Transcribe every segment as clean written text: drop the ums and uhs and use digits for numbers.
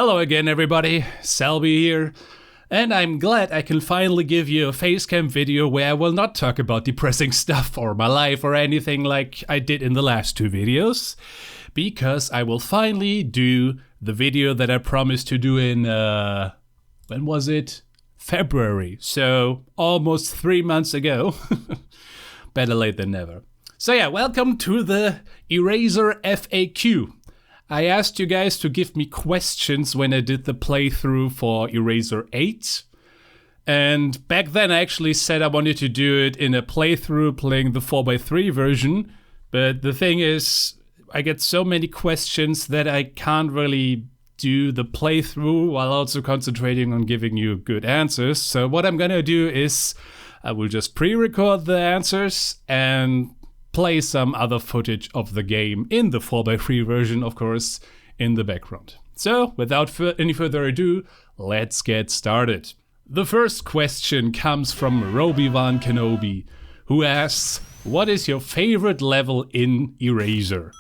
Hello again everybody, Selbi here, and I'm glad I can finally give you a facecam video where I will not talk about depressing stuff or my life or anything like I did in the last two videos, because I will finally do the video that I promised to do in, when was it? February, so almost 3 months ago. Better late than never. So yeah, welcome to the ERaZor FAQ. I asked you guys to give me questions when I did the playthrough for ERaZor 8. And back then I actually said I wanted to do it in a playthrough playing the 4x3 version. But the thing is, I get so many questions that I can't really do the playthrough while also concentrating on giving you good answers. So what I'm gonna do is I will just pre-record the answers and play some other footage of the game in the 4x3 version, of course, in the background. So, without any further ado, let's get started. The first question comes from Roby-Wan Kenobi, who asks, what is your favorite level in ERaZor?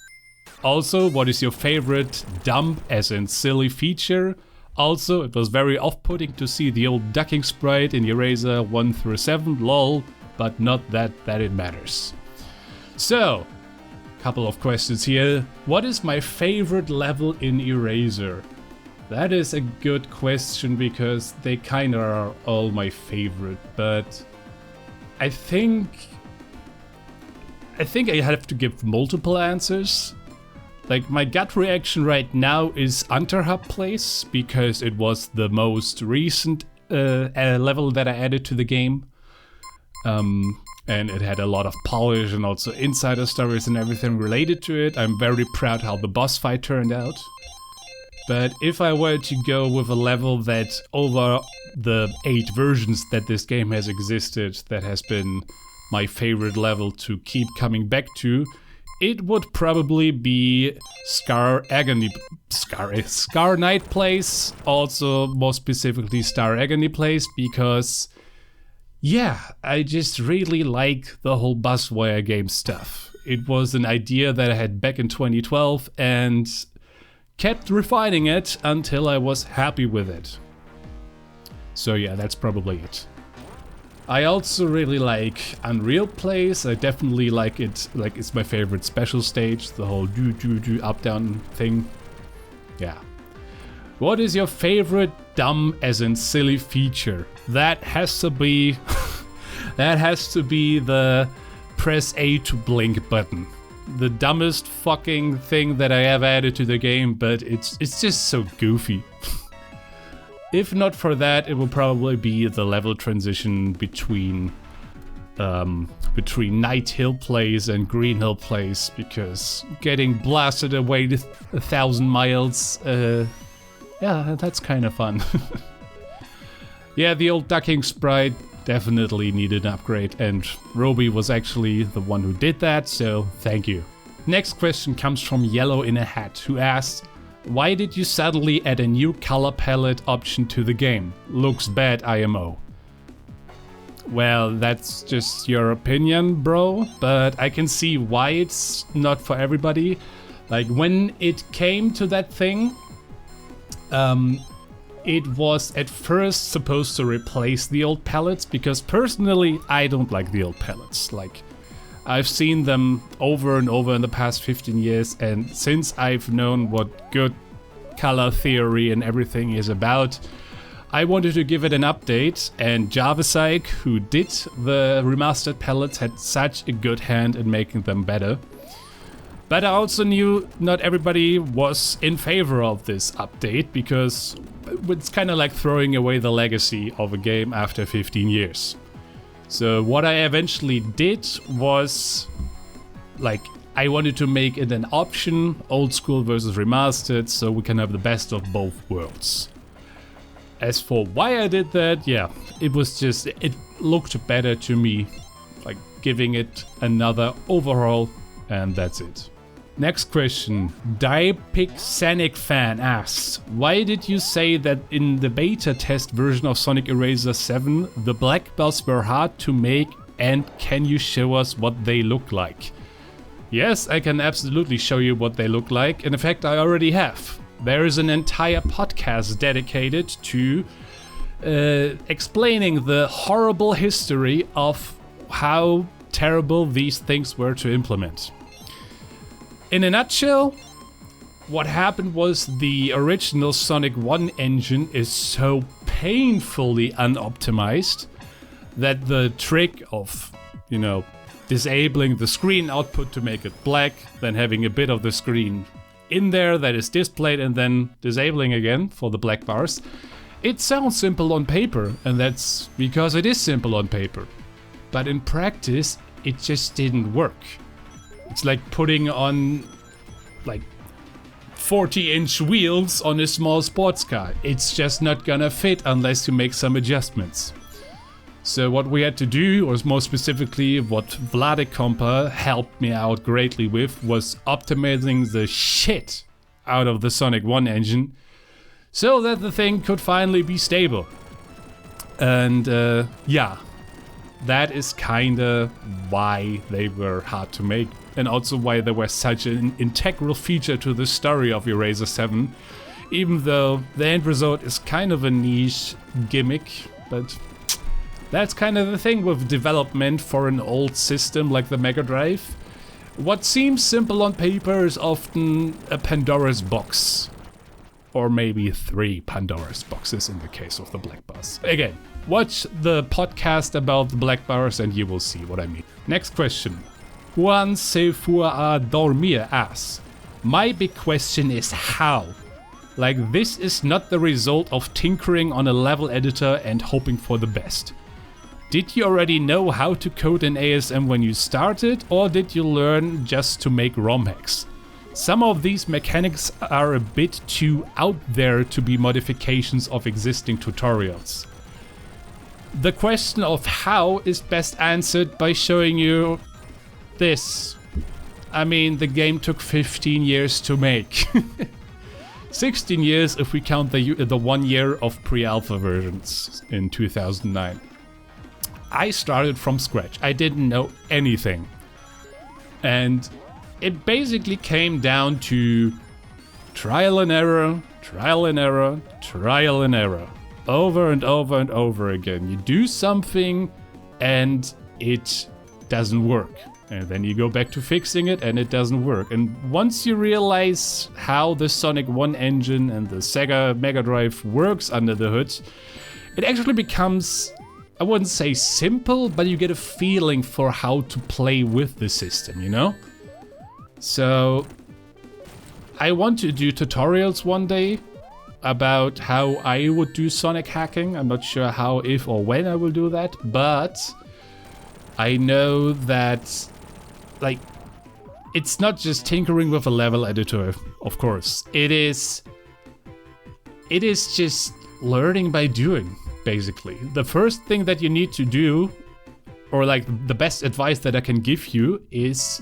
Also, what is your favorite dumb, as in silly feature? Also, it was very off-putting to see the old ducking sprite in ERaZor 1 through 7, lol, but not that it matters. So, couple of questions here. What is my favorite level in ERaZor? That is a good question because they kinda are all my favorite, but I think I have to give multiple answers. Like, my gut reaction right now is Unterhub Place because it was the most recent level that I added to the game. And it had a lot of polish and also insider stories and everything related to it. I'm very proud how the boss fight turned out. But if I were to go with a level that over the 8 versions that this game has existed, that has been my favorite level to keep coming back to, it would probably be Scar Night Place, also more specifically Star Agony Place, because yeah, I just really like the whole Buzzwire game stuff. It was an idea that I had back in 2012 and kept refining it until I was happy with it. So yeah, that's probably it. I also really like Unreal Place. I definitely like it, like it's my favorite special stage, the whole do up down thing. Yeah. What is your favorite dumb as in silly feature? That has to be the press A to blink button. The dumbest fucking thing that I ever added to the game, but it's just so goofy. If not for that, it will probably be the level transition between Night Hill Place and Green Hill Place, because getting blasted away 1,000 miles, yeah, that's kind of fun. Yeah, the old ducking sprite definitely needed an upgrade, and Roby was actually the one who did that, so thank you. Next question comes from Yellow in a Hat, who asks, why did you suddenly add a new color palette option to the game? Looks bad, IMO. Well, that's just your opinion, bro, but I can see why it's not for everybody. Like, when it came to that thing, it was at first supposed to replace the old palettes, because personally I don't like the old palettes. Like, I've seen them over and over in the past 15 years, and since I've known what good color theory and everything is about, I wanted to give it an update, and JavaPsych, who did the remastered palettes, had such a good hand in making them better. But I also knew not everybody was in favor of this update, because it's kind of like throwing away the legacy of a game after 15 years. So what I eventually did was, like, I wanted to make it an option, old school versus remastered, so we can have the best of both worlds. As for why I did that, yeah, it was just, it looked better to me, like giving it another overhaul, and that's it. Next question. Sonic fan asks, why did you say that in the beta test version of Sonic ERaZor 7 the black bells were hard to make, and can you show us what they look like? Yes, I can absolutely show you what they look like. In fact, I already have. there is an entire podcast dedicated to explaining the horrible history of how terrible these things were to implement. In a nutshell, what happened was the original Sonic 1 engine is so painfully unoptimized that the trick of, disabling the screen output to make it black, then having a bit of the screen in there that is displayed and then disabling again for the black bars, it sounds simple on paper, and that's because it is simple on paper. But in practice, it just didn't work. It's like putting on 40-inch wheels on a small sports car. It's just not gonna fit unless you make some adjustments. So what we had to do, or more specifically what Vladek Kompa helped me out greatly with, was optimizing the shit out of the Sonic 1 engine so that the thing could finally be stable. And that is kinda why they were hard to make, and also why they were such an integral feature to the story of ERaZor 7, even though the end result is kind of a niche gimmick, but that's kind of the thing with development for an old system like the Mega Drive. What seems simple on paper is often a Pandora's box. Or maybe 3 Pandora's boxes in the case of the black bars. Again, watch the podcast about the black bars and you will see what I mean. Next question. Juan se fue a dormir asks, my big question is how? Like, this is not the result of tinkering on a level editor and hoping for the best. Did you already know how to code in ASM when you started, or did you learn just to make ROM hacks? Some of these mechanics are a bit too out there to be modifications of existing tutorials. The question of how is best answered by showing you this. I mean, the game took 15 years to make. 16 years if we count the 1 year of pre-alpha versions in 2009. I started from scratch. I didn't know anything. And it basically came down to trial and error, trial and error, trial and error. Over and over and over again. You do something and it doesn't work. And then you go back to fixing it and it doesn't work. And once you realize how the Sonic 1 engine and the Sega Mega Drive works under the hood, it actually becomes, I wouldn't say simple, but you get a feeling for how to play with the system, So I want to do tutorials one day about how I would do Sonic hacking. I'm not sure how, if or when I will do that, but I know that it's not just tinkering with a level editor, of course. It is just learning by doing, basically. The first thing that you need to do, or the best advice that I can give you, is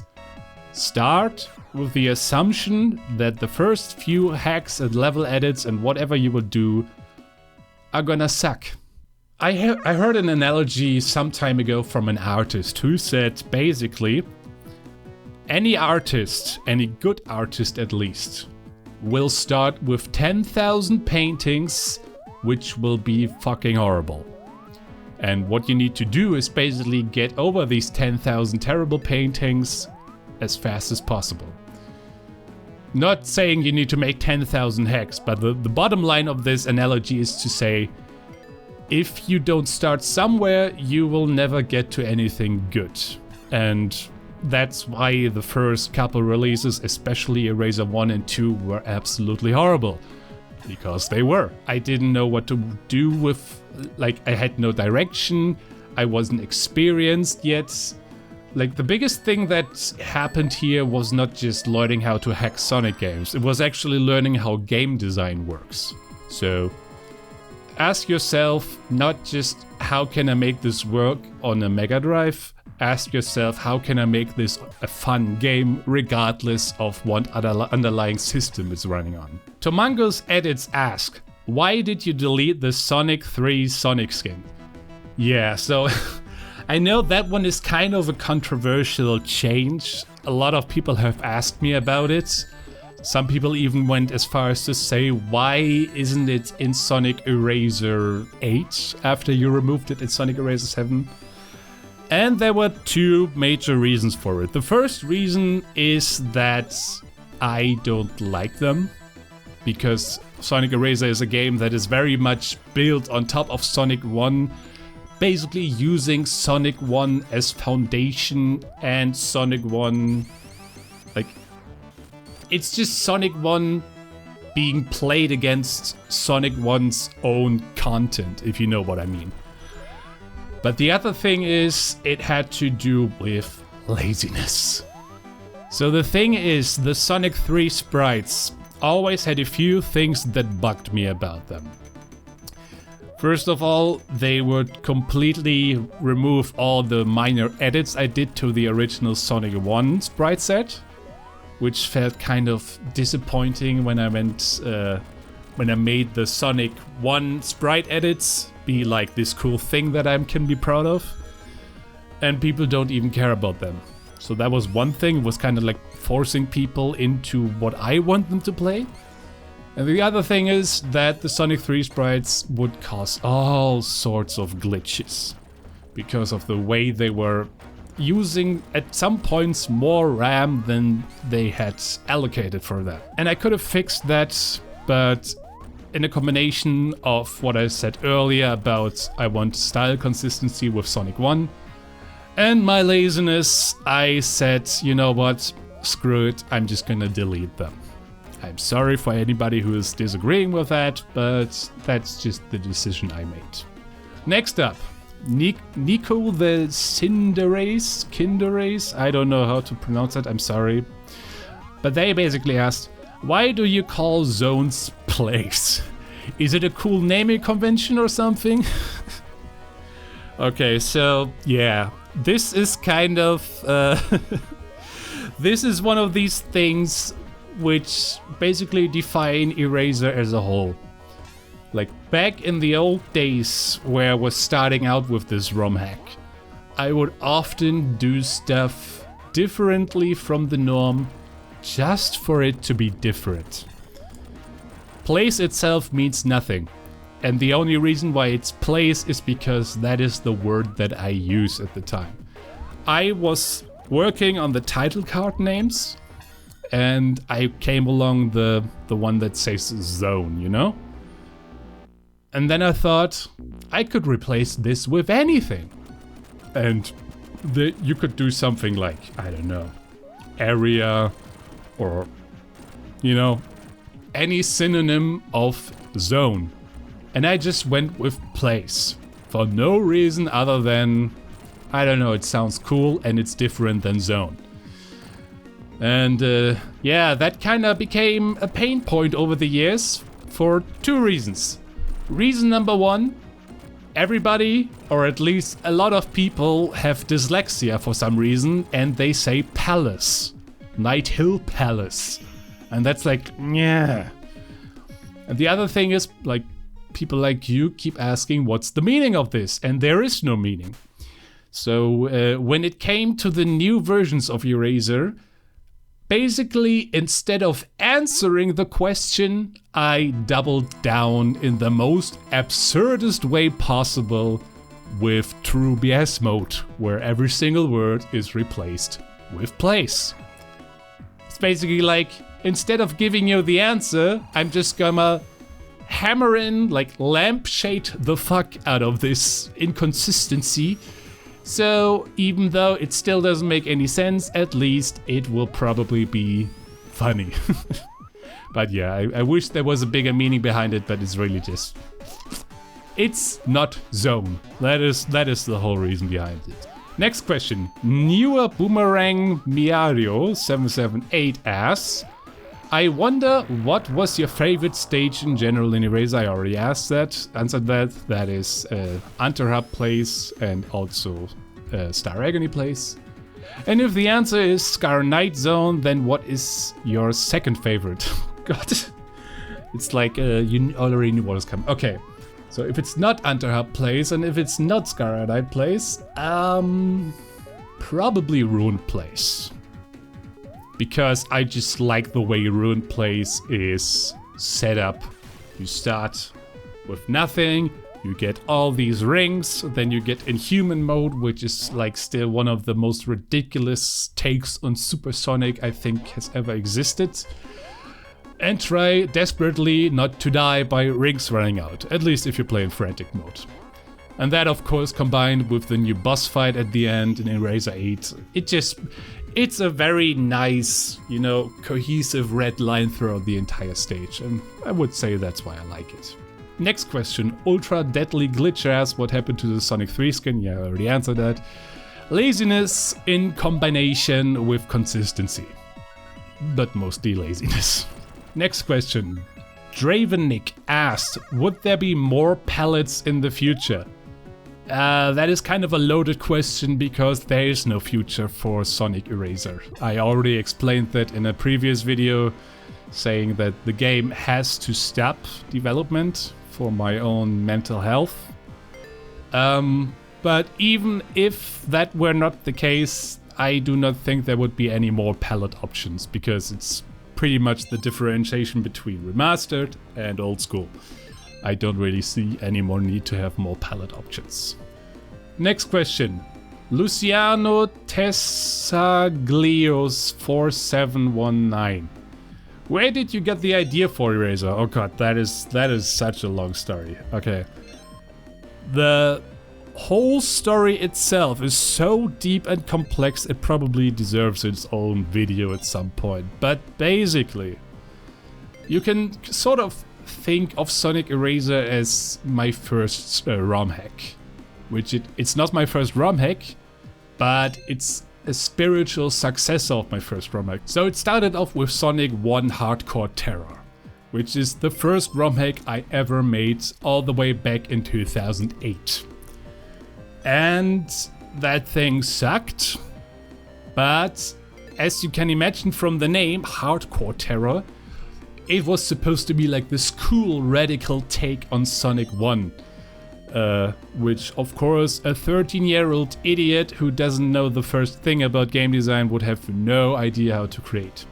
start with the assumption that the first few hacks and level edits and whatever you will do are gonna suck. I heard an analogy some time ago from an artist who said basically any artist, any good artist at least, will start with 10,000 paintings which will be fucking horrible. And what you need to do is basically get over these 10,000 terrible paintings as fast as possible. Not saying you need to make 10,000 hacks, but the bottom line of this analogy is to say, if you don't start somewhere, you will never get to anything good. And that's why the first couple releases, especially ERaZor 1 and 2, were absolutely horrible. Because they were. I didn't know what to do with, I had no direction, I wasn't experienced yet. The biggest thing that happened here was not just learning how to hack Sonic games, it was actually learning how game design works. So ask yourself not just how can I make this work on a Mega Drive, ask yourself how can I make this a fun game regardless of what underlying system it's running on. Tomangos Edits ask, why did you delete the Sonic 3 Sonic skin? Yeah, so I know that one is kind of a controversial change. A lot of people have asked me about it. Some people even went as far as to say, why isn't it in Sonic ERaZor 8 after you removed it in Sonic ERaZor 7? And there were two major reasons for it. The first reason is that I don't like them, because Sonic ERaZor is a game that is very much built on top of Sonic 1, basically using Sonic 1 as foundation, and Sonic 1, like, it's just Sonic 1 being played against Sonic 1's own content, if you know what I mean. But the other thing is, it had to do with laziness. So the thing is, the Sonic 3 sprites always had a few things that bugged me about them. First of all, they would completely remove all the minor edits I did to the original Sonic 1 sprite set, which felt kind of disappointing when I made the Sonic 1 sprite edits be like this cool thing that I can be proud of, and people don't even care about them. So that was one thing. It was kind of like forcing people into what I want them to play. And the other thing is that the Sonic 3 sprites would cause all sorts of glitches because of the way they were using at some points more RAM than they had allocated for that. And I could have fixed that, but in a combination of what I said earlier about I want style consistency with Sonic 1 and my laziness, I said, you know what, screw it, I'm just gonna delete them. I'm sorry for anybody who is disagreeing with that, but that's just the decision I made. Next up, Nico the Kinderace, I don't know how to pronounce it, I'm sorry. But they basically asked, why do you call zones place? Is it a cool naming convention or something? Okay, so yeah, this is kind of this is one of these things which basically define ERaZor as a whole. Like back in the old days where I was starting out with this ROM hack, I would often do stuff differently from the norm just for it to be different. Place itself means nothing, and the only reason why it's place is because that is the word that I use at the time. I was working on the title card names, and I came along the one that says zone, you know? And then I thought, I could replace this with anything. And you could do something like, I don't know, area, or, you know, any synonym of zone. And I just went with place for no reason other than, I don't know, it sounds cool and it's different than zone. And yeah, that kind of became a pain point over the years for two reasons. Reason number one, everybody, or at least a lot of people, have dyslexia for some reason, and they say palace. Night Hill Palace. And that's like, yeah. And the other thing is, like, people like you keep asking, what's the meaning of this? And there is no meaning. So when it came to the new versions of ERaZor, basically, instead of answering the question, I doubled down in the most absurdest way possible with true BS mode, where every single word is replaced with place. It's basically like, instead of giving you the answer, I'm just gonna hammer in, like, lampshade the fuck out of this inconsistency. So even though it still doesn't make any sense, at least it will probably be funny. But yeah, I wish there was a bigger meaning behind it, but it's really just... It's not zone. That is the whole reason behind it. Next question. Newer Boomerang Miario 778 asks, I wonder what was your favorite stage in general in ERaZor? I already answered that. That is Unterhub Place and also Star Agony Place. And if the answer is Scar Night Zone, then what is your second favorite? God, it's like you already knew what was coming. Okay, so if it's not Unterhub Place and if it's not Scar Night Place, probably Ruined Place. because I just like the way Ruined Place is set up. You start with nothing, you get all these rings, then you get Inhuman mode, which is like still one of the most ridiculous takes on Super Sonic I think has ever existed. And try desperately not to die by rings running out, at least if you play in Frantic mode. And that of course combined with the new boss fight at the end in ERaZor 8, it's a very nice, you know, cohesive red line throughout the entire stage, and I would say that's why I like it. Next question, Ultra Deadly Glitch asks what happened to the Sonic 3 skin. Yeah, I already answered that. Laziness in combination with consistency, but mostly laziness. Next question, Dravenik asked, would there be more palettes in the future? That is kind of a loaded question because there is no future for Sonic ERaZor. I already explained that in a previous video, saying that the game has to stop development for my own mental health. But even if that were not the case, I do not think there would be any more palette options because it's pretty much the differentiation between remastered and old school. I don't really see any more need to have more palette options. Next question. Luciano Tessaglios 4719. Where did you get the idea for ERaZor? Oh god, that is such a long story. Okay. The whole story itself is so deep and complex it probably deserves its own video at some point. But basically, you can sort of think of Sonic ERaZor as my first ROM hack. Which it's not my first ROM hack, but it's a spiritual successor of my first ROM hack. So it started off with Sonic 1 Hardcore Terror, which is the first ROM hack I ever made all the way back in 2008. And that thing sucked, but as you can imagine from the name, Hardcore Terror, it was supposed to be like this cool radical take on Sonic 1. Which of course a 13-year-old idiot who doesn't know the first thing about game design would have no idea how to create.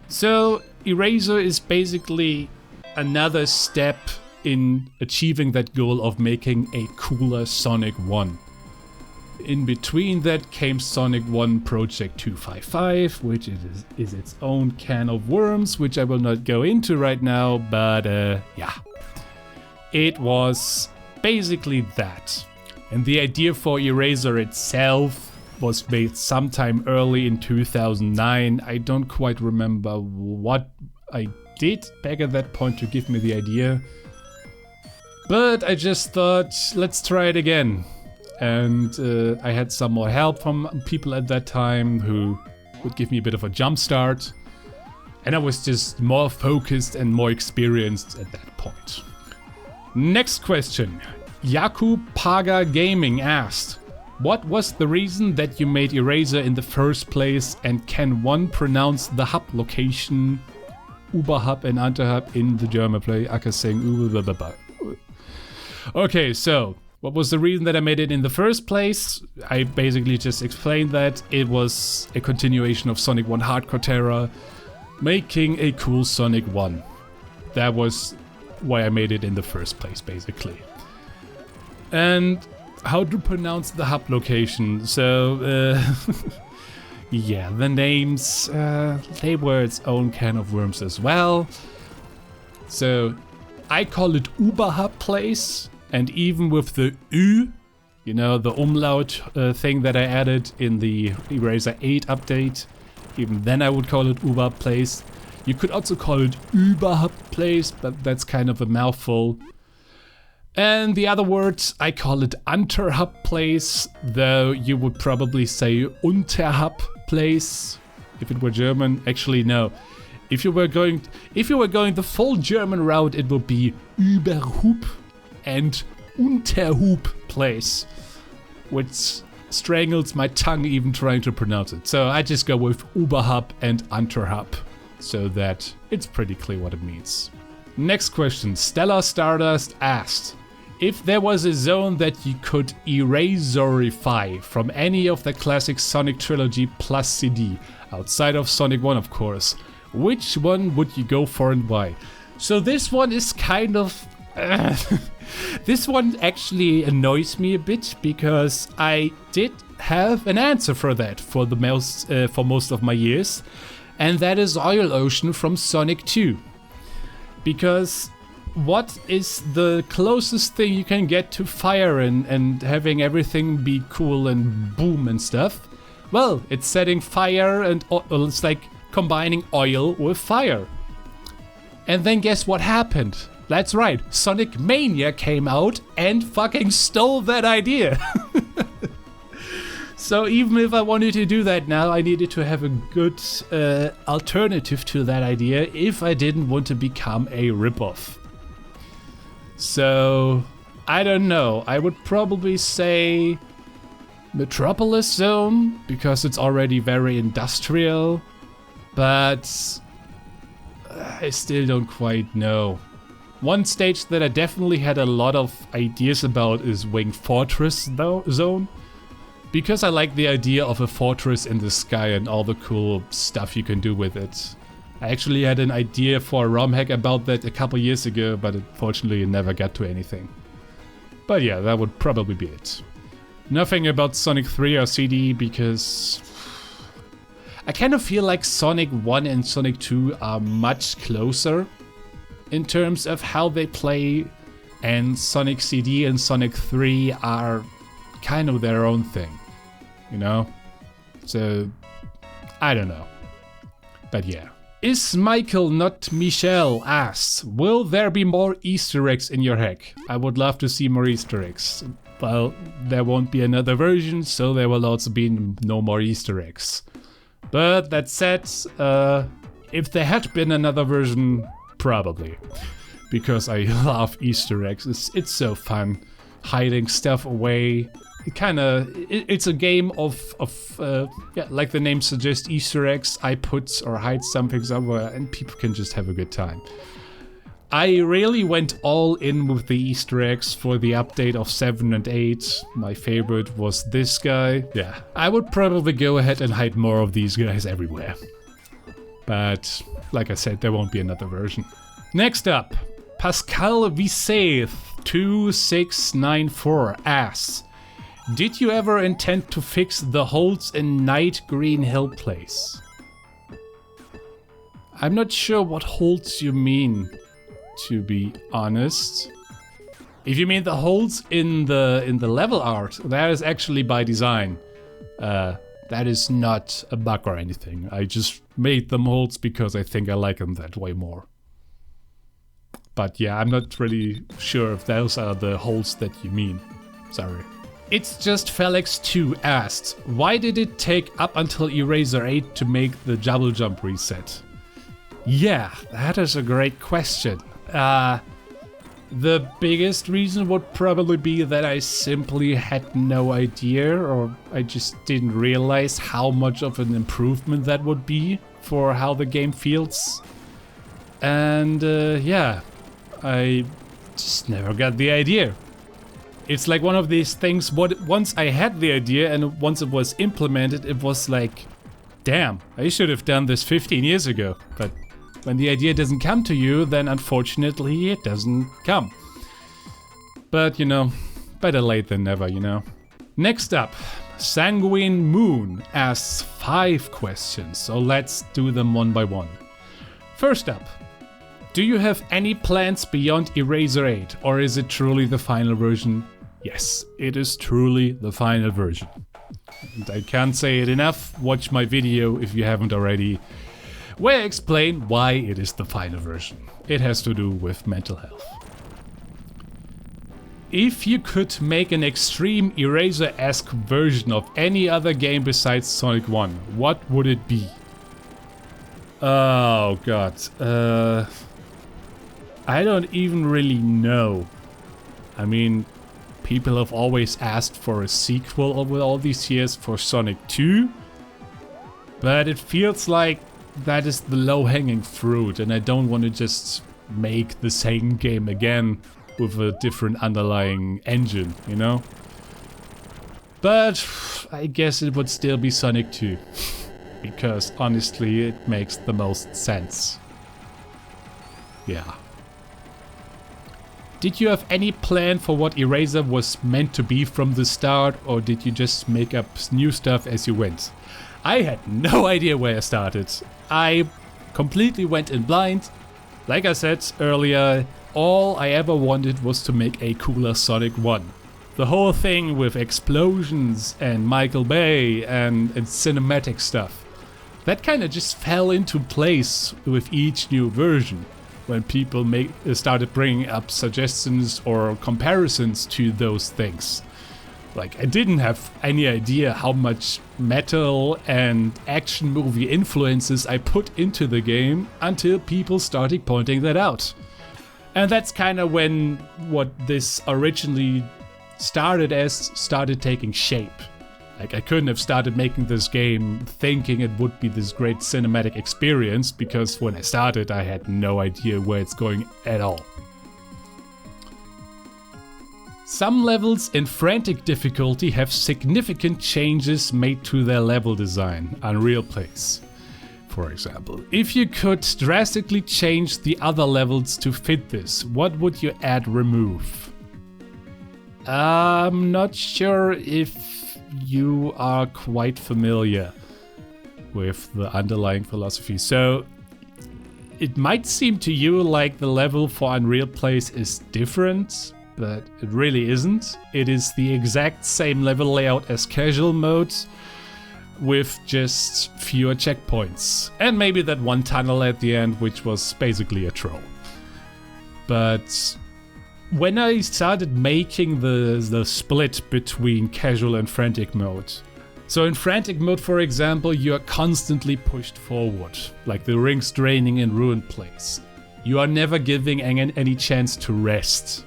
So ERaZor is basically another step in achieving that goal of making a cooler Sonic 1. In between that came Sonic 1 Project 255, which is its own can of worms, which I will not go into right now, but yeah. It was basically that. And the idea for ERaZor itself was made sometime early in 2009. I don't quite remember what I did back at that point to give me the idea. But I just thought, let's try it again. And I had some more help from people at that time who would give me a bit of a jump start. And I was just more focused and more experienced at that point. Next question. Jakub Paga Gaming asked, what was the reason that you made ERaZor in the first place, and can one pronounce the hub location Überhub and Unterhub in the German play? Okay, so what was the reason that I made it in the first place? I basically just explained that it was a continuation of Sonic 1 Hardcore Terror, making a cool Sonic 1. That was why I made it in the first place, basically. And how to pronounce the hub location? So, yeah, the names, they were its own can of worms as well. So, I call it Überhub Place, and even with the Ü, you know, the umlaut thing that I added in the ERaZor 8 update, even then I would call it Überhub Place. You could also call it Überhub Place, but that's kind of a mouthful. And the other words, I call it Unterhub Place, though you would probably say Unterhub Place if it were German. Actually, no. If you were going the full German route, it would be Überhub and Unterhub Place, which strangles my tongue even trying to pronounce it. So I just go with Überhub and Unterhub, so that it's pretty clear what it means. Next question, Stellar Stardust asked, if there was a zone that you could ERaZor-ify from any of the classic Sonic trilogy plus CD, outside of Sonic 1 of course. Which one would you go for and why? So this one is kind of... this one actually annoys me a bit because I did have an answer for that for most of my years, and that is Oil Ocean from Sonic 2. Because what is the closest thing you can get to fire and having everything be cool and boom and stuff? Well, it's setting fire and it's like combining oil with fire. And then guess what happened? That's right, Sonic Mania came out and fucking stole that idea. So even if I wanted to do that now, I needed to have a good alternative to that idea if I didn't want to become a ripoff. So, I don't know, I would probably say Metropolis Zone, because it's already very industrial, but I still don't quite know. One stage that I definitely had a lot of ideas about is Winged Fortress Zone, because I like the idea of a fortress in the sky and all the cool stuff you can do with it. I actually had an idea for a ROM hack about that a couple years ago, but unfortunately it never got to anything. But yeah, that would probably be it. Nothing about Sonic 3 or CD, because I kind of feel like Sonic 1 and Sonic 2 are much closer in terms of how they play, and Sonic CD and Sonic 3 are kind of their own thing, you know? So, I don't know. But yeah. Is Michael not Michelle asks, will there be more Easter eggs in your hack? I would love to see more Easter eggs. Well, there won't be another version, so there will also be no more Easter eggs. But that said, if there had been another version, probably. Because I love Easter eggs, it's so fun. Hiding stuff away. It's a game of yeah, like the name suggests, Easter eggs. I put or hide something somewhere and people can just have a good time. I really went all in with the Easter eggs for the update of 7 and 8. My favorite was this guy. Yeah, I would probably go ahead and hide more of these guys everywhere. But, like I said, there won't be another version. Next up, Pascal Viseth 2694 asks, did you ever intend to fix the holes in Night Green Hill Place? I'm not sure what holes you mean, to be honest. If you mean the holes in the level art, that is actually by design. That is not a bug or anything. I just made them holes because I think I like them that way more. But yeah, I'm not really sure if those are the holes that you mean. Sorry. It's Just Felix 2 asked, why did it take up until ERaZor 8 to make the double jump reset? Yeah, that is a great question. The biggest reason would probably be that I simply had no idea, or I just didn't realize how much of an improvement that would be for how the game feels. And yeah, I just never got the idea. It's like one of these things, once I had the idea and once it was implemented, it was like, damn, I should have done this 15 years ago. But when the idea doesn't come to you, then unfortunately it doesn't come. But, you know, better late than never, you know. Next up, Sanguine Moon asks 5 questions, so let's do them one by one. First up, do you have any plans beyond ERaZor 8, or is it truly the final version? Yes, it is truly the final version. And I can't say it enough, watch my video if you haven't already, where I explain why it is the final version. It has to do with mental health. If you could make an extreme ERaZor-esque version of any other game besides Sonic 1, what would it be? Oh god, I don't even really know. I mean, people have always asked for a sequel over all these years for Sonic 2, but it feels like that is the low-hanging fruit, and I don't want to just make the same game again with a different underlying engine, you know? But I guess it would still be Sonic 2. because honestly it makes the most sense. Yeah. Did you have any plan for what ERaZor was meant to be from the start, or did you just make up new stuff as you went? I had no idea where I started. I completely went in blind. Like I said earlier, all I ever wanted was to make a cooler Sonic 1. The whole thing with explosions and Michael Bay and cinematic stuff, that kind of just fell into place with each new version. When people started bringing up suggestions or comparisons to those things. Like, I didn't have any idea how much metal and action movie influences I put into the game until people started pointing that out. And that's kind of when what this originally started as started taking shape. Like, I couldn't have started making this game thinking it would be this great cinematic experience, because when I started I had no idea where it's going at all. Some levels in Frantic difficulty have significant changes made to their level design, Unreal Place. For example, if you could drastically change the other levels to fit this, what would you add remove? I'm not sure if you are quite familiar with the underlying philosophy. So it might seem to you like the level for Unreal Place is different, but it really isn't. It is the exact same level layout as casual mode, with just fewer checkpoints. And maybe that one tunnel at the end, which was basically a troll. But when I started making the split between casual and frantic mode. So in frantic mode, for example, you are constantly pushed forward, like the rings draining in Ruined Place. You are never giving any chance to rest.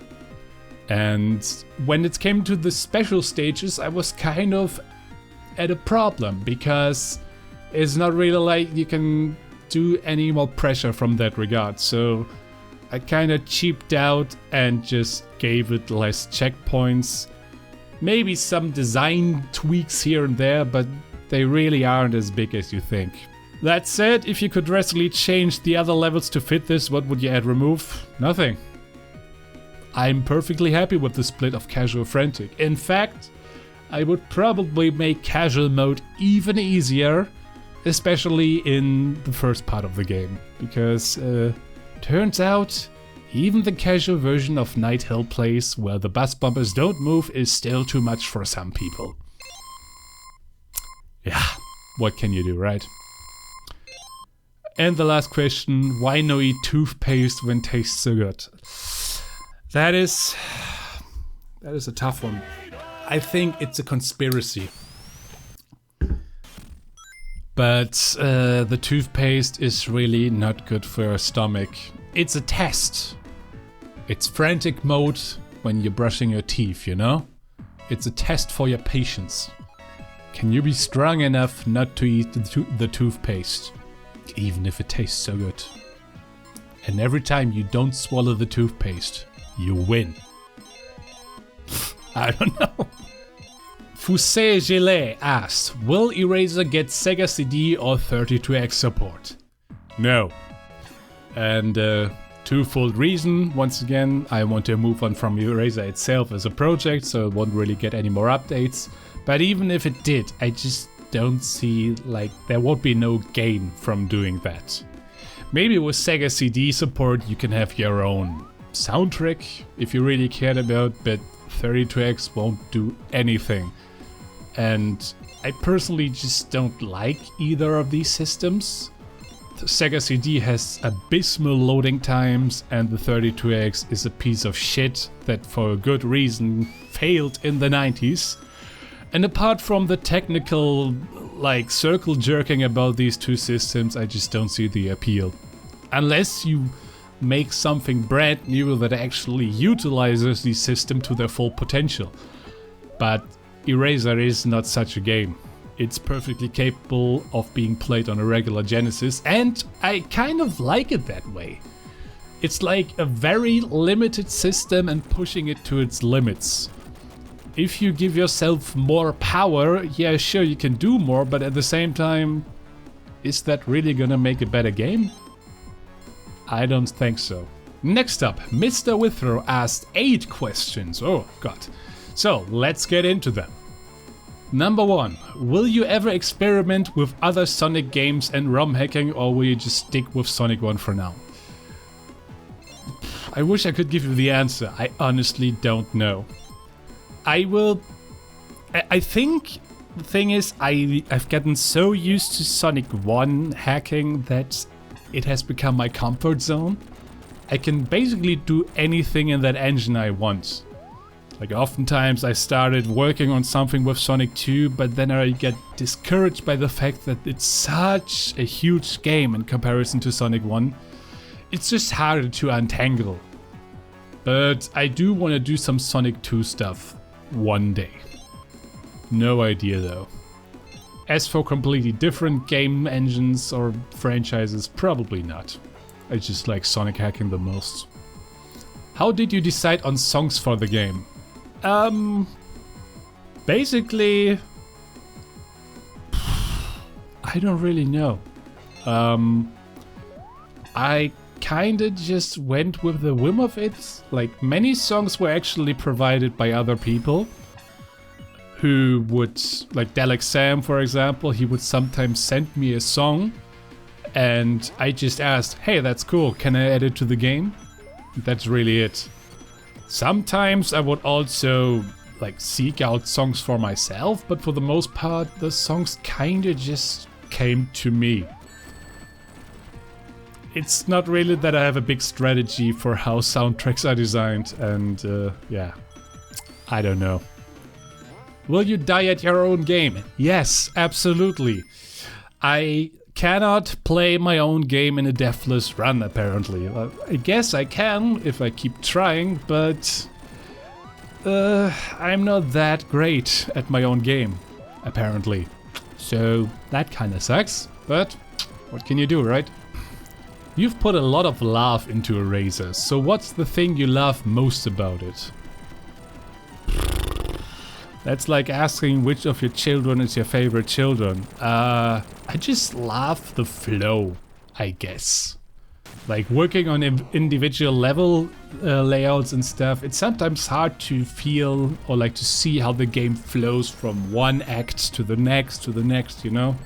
And when it came to the special stages, I was kind of at a problem, because it's not really like you can do any more pressure from that regard. So I kind of cheaped out and just gave it less checkpoints. Maybe some design tweaks here and there, but they really aren't as big as you think. That said, if you could drastically change the other levels to fit this, what would you add remove? Nothing. I'm perfectly happy with the split of casual frantic. In fact, I would probably make casual mode even easier, especially in the first part of the game, because turns out even the casual version of Night Hill Place, where the bus bumpers don't move, is still too much for some people. Yeah, what can you do, right? And the last question, why no eat toothpaste when tastes so good? That is a tough one. I think it's a conspiracy. But the toothpaste is really not good for your stomach. It's a test. It's frantic mode when you're brushing your teeth, you know? It's a test for your patience. Can you be strong enough not to eat the toothpaste, even if it tastes so good? And every time you don't swallow the toothpaste, you win. I don't know. Fusée Gelé asks, will ERaZor get Sega-CD or 32X support? No. And twofold reason. Once again, I want to move on from ERaZor itself as a project, so it won't really get any more updates. But even if it did, I just don't see, like, there won't be no gain from doing that. Maybe with Sega-CD support you can have your own soundtrack if you really cared about, but 32X won't do anything. And I personally just don't like either of these systems. The Sega-CD has abysmal loading times, and the 32X is a piece of shit that for a good reason failed in the 90s. And apart from the technical, like, circle jerking about these two systems, I just don't see the appeal. Unless you make something brand new that actually utilizes the system to their full potential. But ERaZor is not such a game. It's perfectly capable of being played on a regular Genesis, and I kind of like it that way. It's like a very limited system and pushing it to its limits. If you give yourself more power, yeah, sure, you can do more, but at the same time, Is that really gonna make a better game? I don't think so. Next up, Mr. Withrow asked 8 questions. Oh god. So let's get into them. Number 1. Will you ever experiment with other Sonic games and ROM hacking, or will you just stick with Sonic 1 for now? I wish I could give you the answer. I honestly don't know. I think the thing is I've gotten so used to Sonic 1 hacking that it has become my comfort zone. I can basically do anything in that engine I want. Like oftentimes I started working on something with Sonic 2, but then I get discouraged by the fact that it's such a huge game in comparison to Sonic 1. It's just harder to untangle. But I do want to do some Sonic 2 stuff one day. No idea though. As for completely different game engines or franchises, probably not. I just like Sonic hacking the most. How did you decide on songs for the game? Basically, I don't really know. I kinda just went with the whim of it. Like, many songs were actually provided by other people who would, like Dalek Sam for example, he would sometimes send me a song and I just asked, hey, that's cool, can I add it to the game? That's really it. Sometimes I would also like seek out songs for myself, but for the most part the songs kinda just came to me. It's not really that I have a big strategy for how soundtracks are designed, and yeah, I don't know. Will you die at your own game? Yes, absolutely. I cannot play my own game in a deathless run, apparently. I guess I can if I keep trying, but I'm not that great at my own game, apparently. So that kinda sucks, but what can you do, right? You've put a lot of love into ERaZor, so what's the thing you love most about it? That's like asking which of your children is your favorite children. I just love the flow, I guess. Like working on individual level layouts and stuff, it's sometimes hard to feel or like to see how the game flows from one act to the next, you know?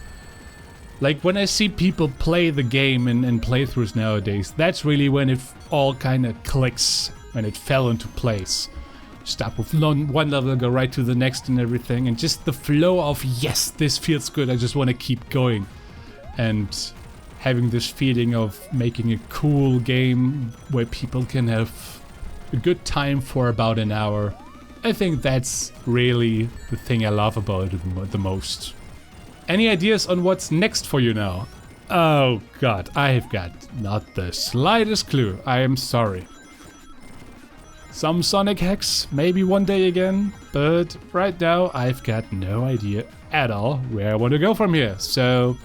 Like when I see people play the game in playthroughs nowadays, that's really when it all kind of clicks, when it fell into place. Start with one level, go right to the next and everything, and just the flow of, yes, this feels good, I just want to keep going. And having this feeling of making a cool game where people can have a good time for about an hour. I think that's really the thing I love about it the most. Any ideas on what's next for you now? Oh god, I've got not the slightest clue, I am sorry. Some Sonic hacks, maybe one day again, but right now I've got no idea at all where I want to go from here, so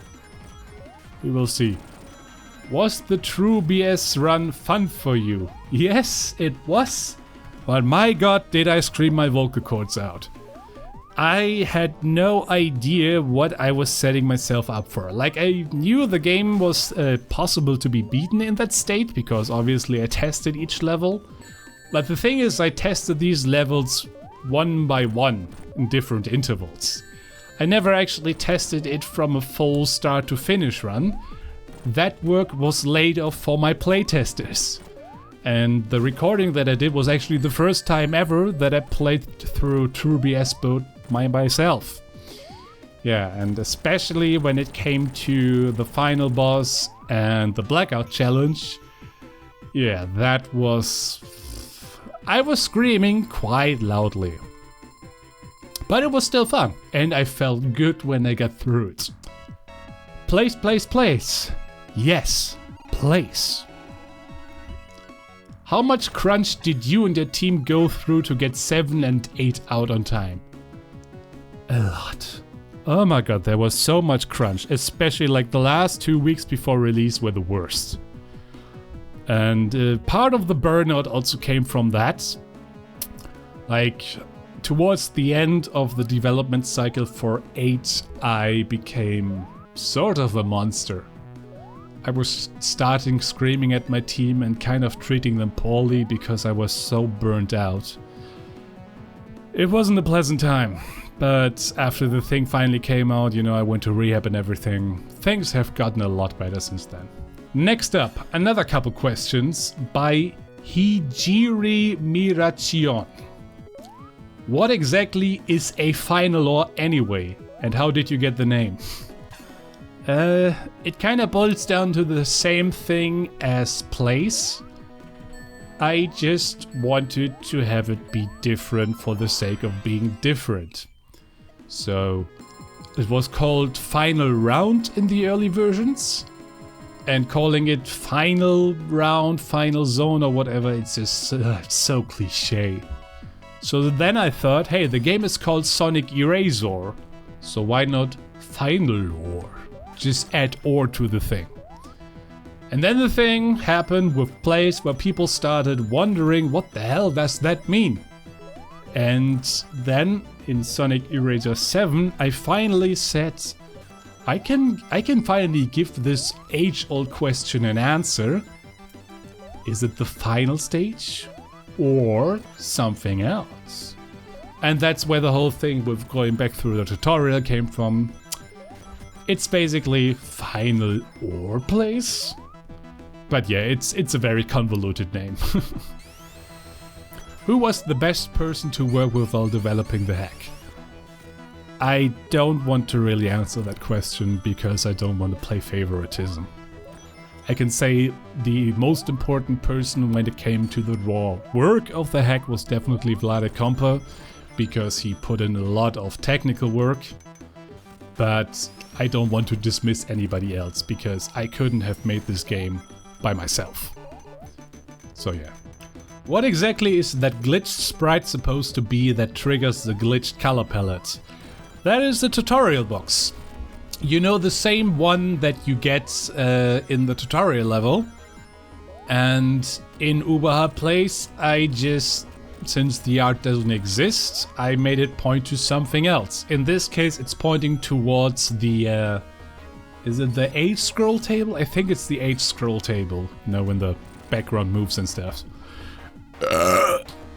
we will see. Was the true BS run fun for you? Yes, it was, but my god did I scream my vocal cords out. I had no idea what I was setting myself up for. Like, I knew the game was possible to be beaten in that state, because obviously I tested each level. But the thing is, I tested these levels one by one in different intervals. I never actually tested it from a full start to finish run. That work was laid off for my playtesters. And the recording that I did was actually the first time ever that I played through True BS mode by myself. Yeah, and especially when it came to the final boss and the Blackout challenge. Yeah, that was... I was screaming quite loudly. But it was still fun, and I felt good when I got through it. Place, place, place. Yes, place. How much crunch did you and your team go through to get 7 and 8 out on time? A lot. Oh my god, there was so much crunch, especially like the last 2 weeks before release were the worst. And part of the burnout also came from that. Like, towards the end of the development cycle for 8, I became sort of a monster. I was starting screaming at my team and kind of treating them poorly because I was so burnt out. It wasn't a pleasant time, but after the thing finally came out, you know, I went to rehab and everything. Things have gotten a lot better since then. Next up, another couple questions by Hijiri Mirachion. What exactly is a Finalor anyway, and how did you get the name? It kinda boils down to the same thing as place. I just wanted to have it be different for the sake of being different. So it was called Final Round in the early versions, and calling it Final Round, Final Zone or whatever, it's just so cliche. So then I thought, hey, the game is called Sonic ERaZor, so why not Finalor? Just add or to the thing. And then the thing happened with Place where people started wondering what the hell does that mean? And then in Sonic ERaZor 7 I finally said I can finally give this age-old question an answer. Is it the final stage or something else? And that's where the whole thing with going back through the tutorial came from. It's basically Finalor Place. But yeah, it's a very convoluted name. Who was the best person to work with while developing the hack? I don't want to really answer that question because I don't want to play favoritism. I can say the most important person when it came to the raw work of the hack was definitely Vlad because he put in a lot of technical work. But I don't want to dismiss anybody else because I couldn't have made this game by myself. So yeah. What exactly is that glitched sprite supposed to be that triggers the glitched color palette? That is the tutorial box. You know, the same one that you get in the tutorial level. And in Überhub Place, I just, since the art doesn't exist, I made it point to something else. In this case, it's pointing towards the, is it the age scroll table? I think it's the age scroll table, you know, when the background moves and stuff.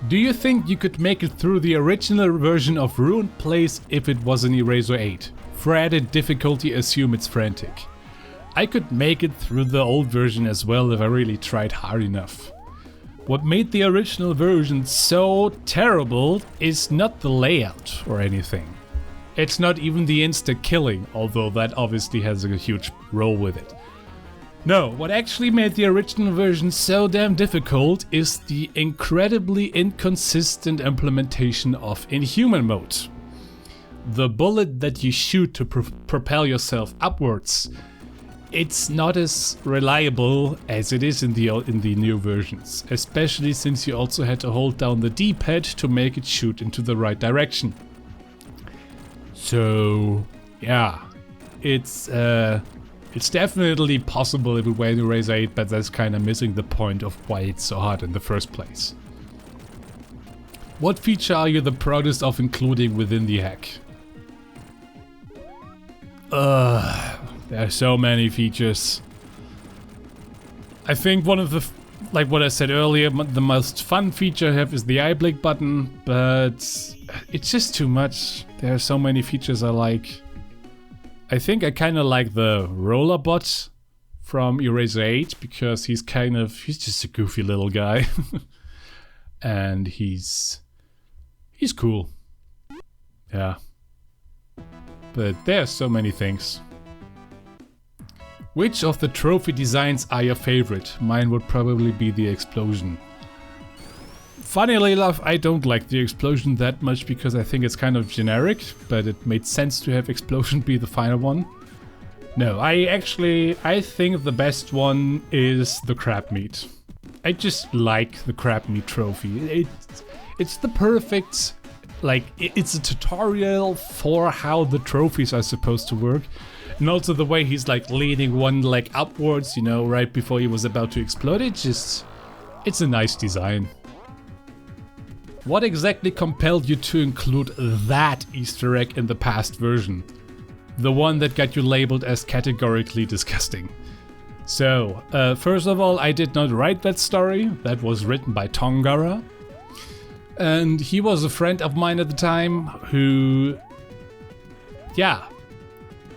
Do you think you could make it through the original version of Ruined Place if it was an ERaZor 8? For added difficulty, assume it's Frantic. I could make it through the old version as well if I really tried hard enough. What made the original version so terrible is not the layout or anything. It's not even the insta-killing, although that obviously has a huge role with it. No, what actually made the original version so damn difficult is the incredibly inconsistent implementation of Inhuman mode. The bullet that you shoot to propel yourself upwards, it's not as reliable as it is in the new versions, especially since you also had to hold down the D-pad to make it shoot into the right direction. So yeah, it's definitely possible if it were in ERaZor 8, but that's kind of missing the point of why it's so hard in the first place. What feature are you the proudest of including within the hack? There are so many features. I think one of the, like what I said earlier, the most fun feature I have is the eye blink button, but it's just too much. There are so many features I like. I think I kind of like the roller bot from ERaZor 8 because he's just a goofy little guy. And he's cool. Yeah. But there are so many things. Which of the trophy designs are your favorite? Mine would probably be the explosion. Funnily enough, I don't like the explosion that much because I think it's kind of generic, but it made sense to have explosion be the final one. No, I think the best one is the crab meat. I just like the crab meat trophy. It's the perfect, like, it's a tutorial for how the trophies are supposed to work. And also the way he's like leaning one leg upwards, you know, right before he was about to explode. It's a nice design. What exactly compelled you to include that Easter egg in the past version? The one that got you labeled as categorically disgusting. So, first of all, I did not write that story. That was written by Tongara. And he was a friend of mine at the time who... yeah.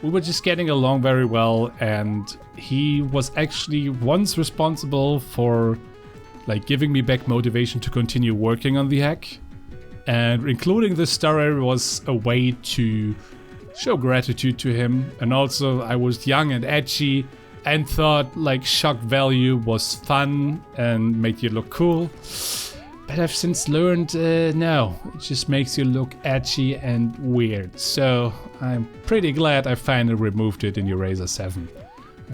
We were just getting along very well, and he was actually once responsible for like giving me back motivation to continue working on the hack. And including this story was a way to show gratitude to him. And also I was young and edgy and thought like shock value was fun and made you look cool. But I've since learned, no, it just makes you look edgy and weird. So I'm pretty glad I finally removed it in ERaZor 7.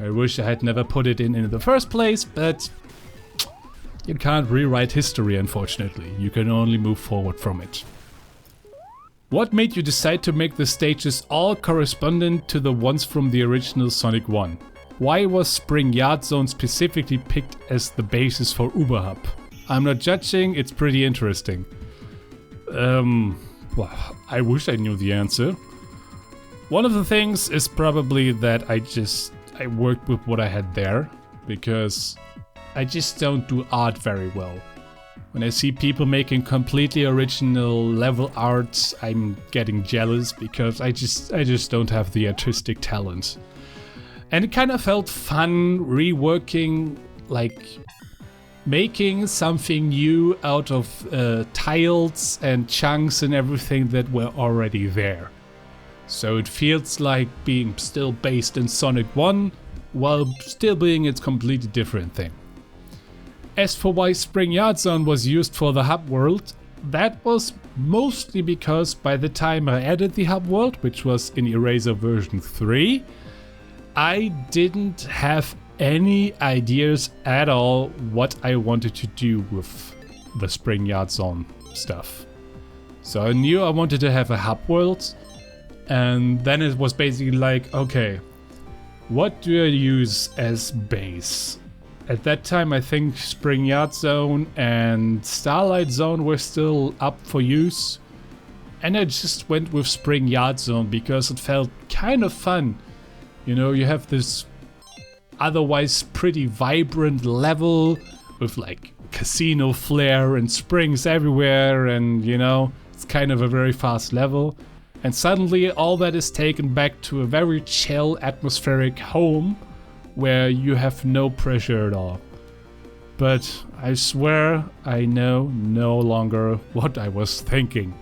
I wish I had never put it in the first place, but you can't rewrite history, unfortunately. You can only move forward from it. What made you decide to make the stages all correspondent to the ones from the original Sonic 1? Why was Spring Yard Zone specifically picked as the basis for Überhub? I'm not judging, it's pretty interesting. Well, I wish I knew the answer. One of the things is probably that I worked with what I had there, because I just don't do art very well. When I see people making completely original level art, I'm getting jealous because I just don't have the artistic talent. And it kind of felt fun reworking, like making something new out of tiles and chunks and everything that were already there. So it feels like being still based in Sonic 1 while still being its completely different thing. As for why Spring Yard Zone was used for the hub world, that was mostly because by the time I added the hub world, which was in ERaZor version 3, I didn't have any ideas at all what I wanted to do with the Spring Yard Zone stuff. So I knew I wanted to have a hub world, and then it was basically like, okay, what do I use as base? At that time I think Spring Yard Zone and Starlight Zone were still up for use, and I just went with Spring Yard Zone because it felt kind of fun. You know, you have this otherwise pretty vibrant level with like casino flair and springs everywhere, and you know, it's kind of a very fast level. And suddenly all that is taken back to a very chill atmospheric home where you have no pressure at all. But I swear I know no longer what I was thinking.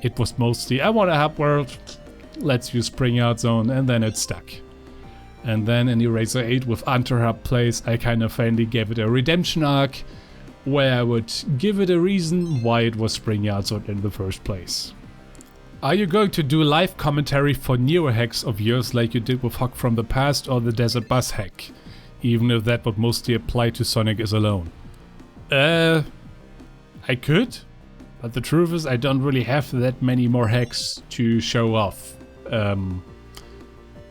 It was mostly, I want a hub world, let's use Spring Yard Zone, and then it stuck. And then in ERaZor 8 with Unterhub Place, I kind of finally gave it a redemption arc, where I would give it a reason why it was Spring Yard Zone in the first place. Are you going to do live commentary for newer hacks of yours like you did with Hawk from the Past or the Desert Bus hack? Even if that would mostly apply to Sonic is Alone. I could, but the truth is I don't really have that many more hacks to show off.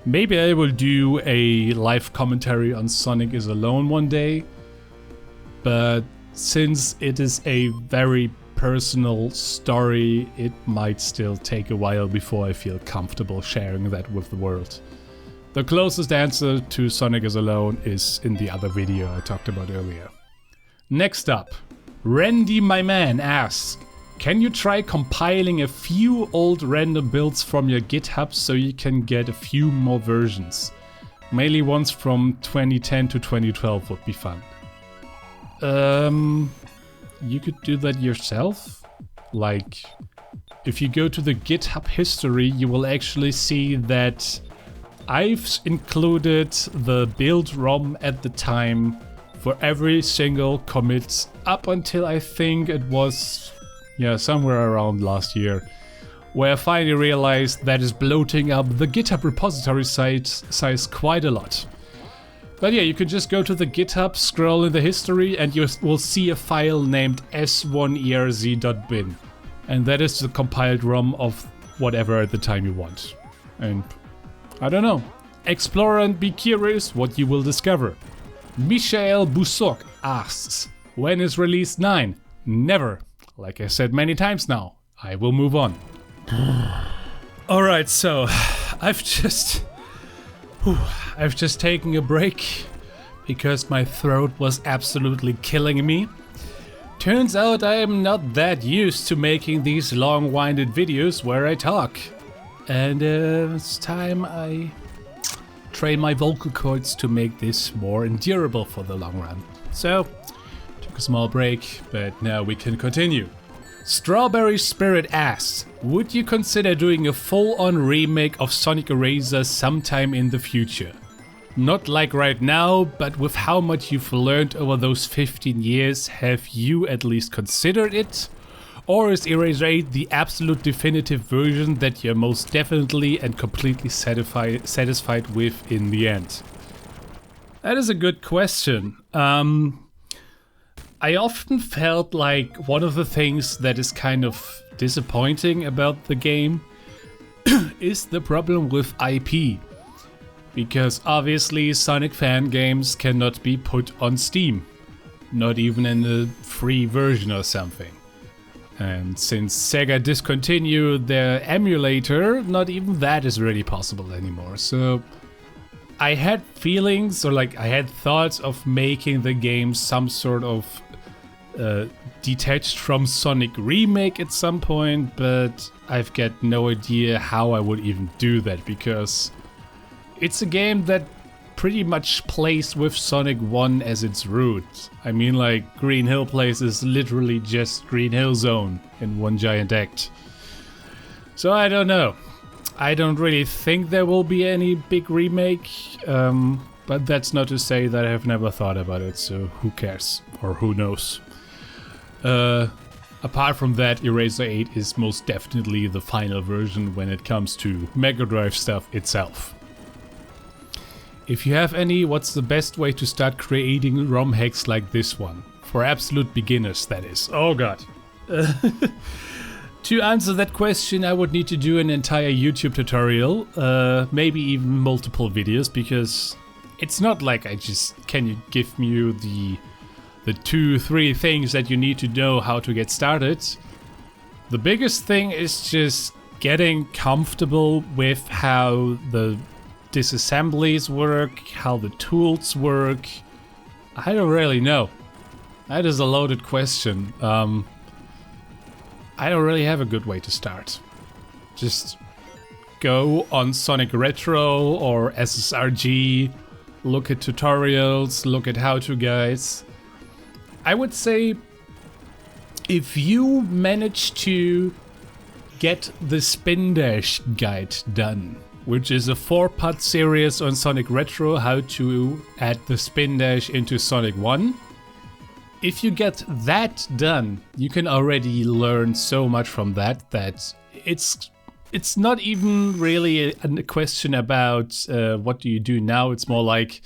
Maybe I will do a live commentary on Sonic is Alone one day, but since it is a very personal story, it might still take a while before I feel comfortable sharing that with the world. The closest answer to Sonic is Alone is in the other video I talked about earlier. Next up, Randy my man asks, can you try compiling a few old random builds from your GitHub so you can get a few more versions? Mainly ones from 2010 to 2012 would be fun. You could do that yourself. Like, if you go to the GitHub history, you will actually see that I've included the build ROM at the time for every single commit up until I think it was, yeah, somewhere around last year, where I finally realized that is bloating up the GitHub repository size quite a lot. But yeah, you can just go to the GitHub, scroll in the history, and you will see a file named s1erz.bin. And that is the compiled ROM of whatever at the time you want. And I don't know. Explore and be curious what you will discover. Michael Busok asks, when is release 9? Never. Like I said many times now, I will move on. Alright, so I've just taken a break because my throat was absolutely killing me. Turns out I am not that used to making these long-winded videos where I talk. And it's time I train my vocal cords to make this more endurable for the long run. So, took a small break, but now we can continue. Strawberry Spirit asks, would you consider doing a full-on remake of Sonic ERaZor sometime in the future? Not like right now, but with how much you've learned over those 15 years, have you at least considered it? Or is ERaZor 8 the absolute definitive version that you're most definitely and completely satisfied with in the end? That is a good question. I often felt like one of the things that is kind of disappointing about the game is the problem with IP. Because obviously Sonic fan games cannot be put on Steam. Not even in a free version or something. And since Sega discontinued their emulator, not even that is really possible anymore. So I had feelings, or like I had thoughts of making the game some sort of detached from Sonic remake at some point, but I've got no idea how I would even do that, because it's a game that pretty much plays with Sonic 1 as its root. I mean, like, Green Hill Place is literally just Green Hill Zone in one giant act. So I don't know. I don't really think there will be any big remake, but that's not to say that I have never thought about it, so who cares? Or who knows? Apart from that, ERaZor 8 is most definitely the final version when it comes to Mega Drive stuff itself. If you have any, what's the best way to start creating ROM hacks like this one? For absolute beginners, that is. Oh god. To answer that question, I would need to do an entire YouTube tutorial, maybe even multiple videos, because it's not like I just, can you give me the 2-3 things that you need to know how to get started. The biggest thing is just getting comfortable with how the disassemblies work, how the tools work. I don't really know. That is a loaded question. I don't really have a good way to start. Just go on Sonic Retro or SSRG, look at tutorials, look at how-to guides. I would say if you manage to get the Spin Dash guide done, which is a 4-part series on Sonic Retro, how to add the Spin Dash into Sonic 1. If you get that done, you can already learn so much from that it's not even really a question about what do you do now. It's more like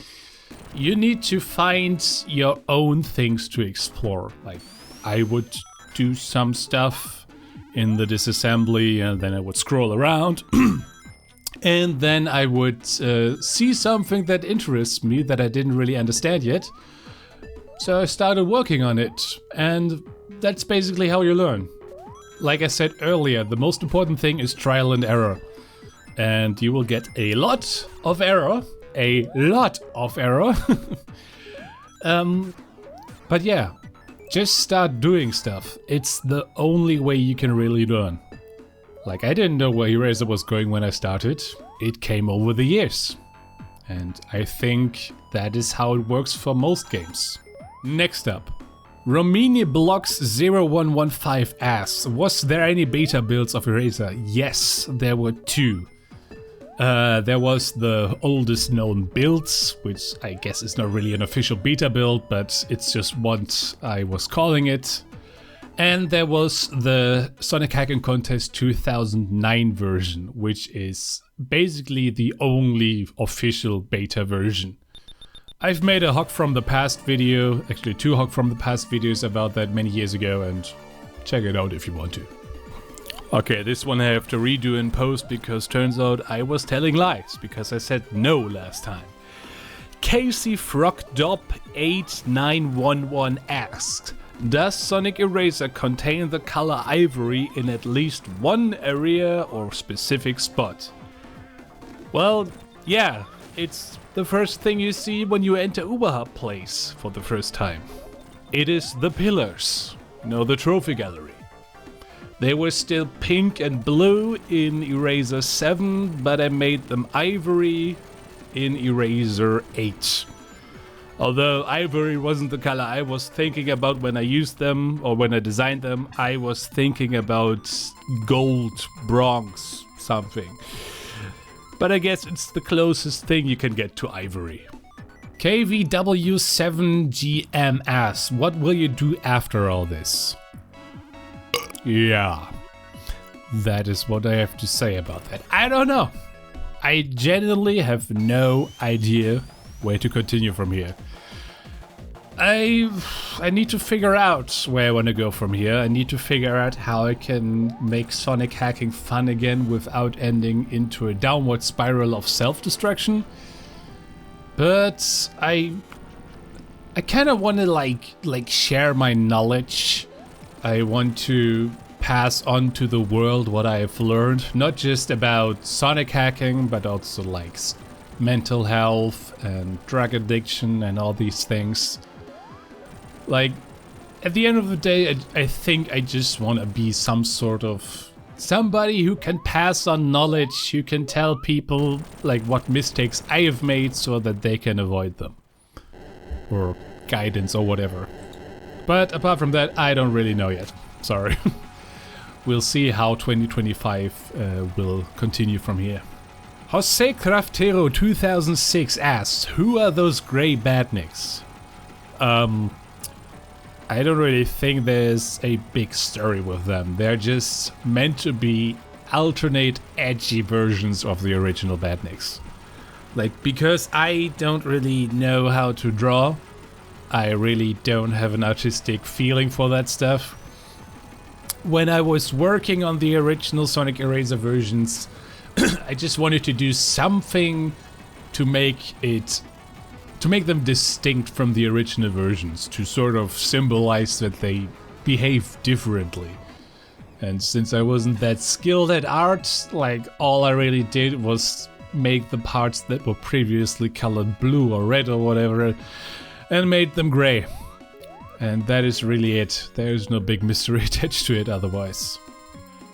you need to find your own things to explore. Like, I would do some stuff in the disassembly and then I would scroll around. And then I would see something that interests me that I didn't really understand yet. So I started working on it, and that's basically how you learn. Like I said earlier, the most important thing is trial and error. And you will get a lot of error. A lot of error. But yeah, just start doing stuff. It's the only way you can really learn. Like, I didn't know where ERaZor was going when I started. It came over the years. And I think that is how it works for most games. Next up, Romania Blocks 0115 asks, was there any beta builds of ERaZor? Yes, there were 2. There was the oldest known builds, which I guess is not really an official beta build, but it's just what I was calling it. And there was the Sonic Hacking Contest 2009 version, which is basically the only official beta version. I've made a Hog from the Past video, actually 2 Hog from the Past videos about that many years ago, and check it out if you want to. Okay, this one I have to redo in post because turns out I was telling lies, because I said no last time. Casey Frogdop 8911 asked, does Sonic ERaZor contain the color ivory in at least one area or specific spot? Well, yeah, it's the first thing you see when you enter Überhub Place for the first time. It is the pillars, the trophy gallery. They were still pink and blue in ERaZor 7, but I made them ivory in ERaZor 8. Although ivory wasn't the color I was thinking about when I used them or when I designed them, I was thinking about gold, bronze, something. But I guess it's the closest thing you can get to ivory. KVW7GMS, what will you do after all this? Yeah, that is what I have to say about that. I don't know. I genuinely have no idea where to continue from here. I need to figure out where I want to go from here. I need to figure out how I can make Sonic hacking fun again without ending into a downward spiral of self-destruction. But I kind of want to like share my knowledge. I want to pass on to the world what I have learned, not just about Sonic hacking, but also like mental health and drug addiction and all these things. Like, at the end of the day, I think I just want to be some sort of somebody who can pass on knowledge, who can tell people like what mistakes I have made so that they can avoid them. Or guidance or whatever. But apart from that, I don't really know yet. Sorry. We'll see how 2025 will continue from here. Jose Craftero 2006 asks, who are those grey badniks? I don't really think there's a big story with them. They're just meant to be alternate edgy versions of the original badniks. Like, because I don't really know how to draw, I really don't have an artistic feeling for that stuff. When I was working on the original Sonic ERaZor versions, I just wanted to do something to make them distinct from the original versions, to sort of symbolize that they behave differently. And since I wasn't that skilled at art, like, all I really did was make the parts that were previously colored blue or red or whatever, and made them gray. And that is really it. There's no big mystery attached to it otherwise.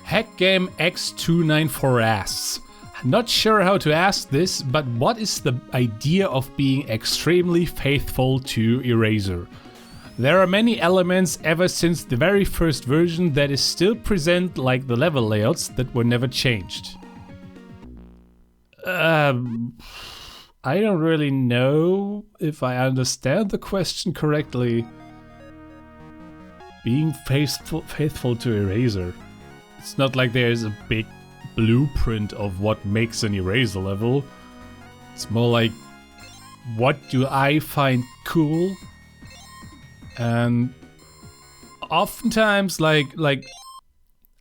Hackgame X294 asks, not sure how to ask this, but what is the idea of being extremely faithful to ERaZor? There are many elements ever since the very first version that is still present, like the level layouts that were never changed. I don't really know if I understand the question correctly. Being faithful to ERaZor. It's not like there's a big blueprint of what makes an ERaZor level. It's more like, what do I find cool? And oftentimes, like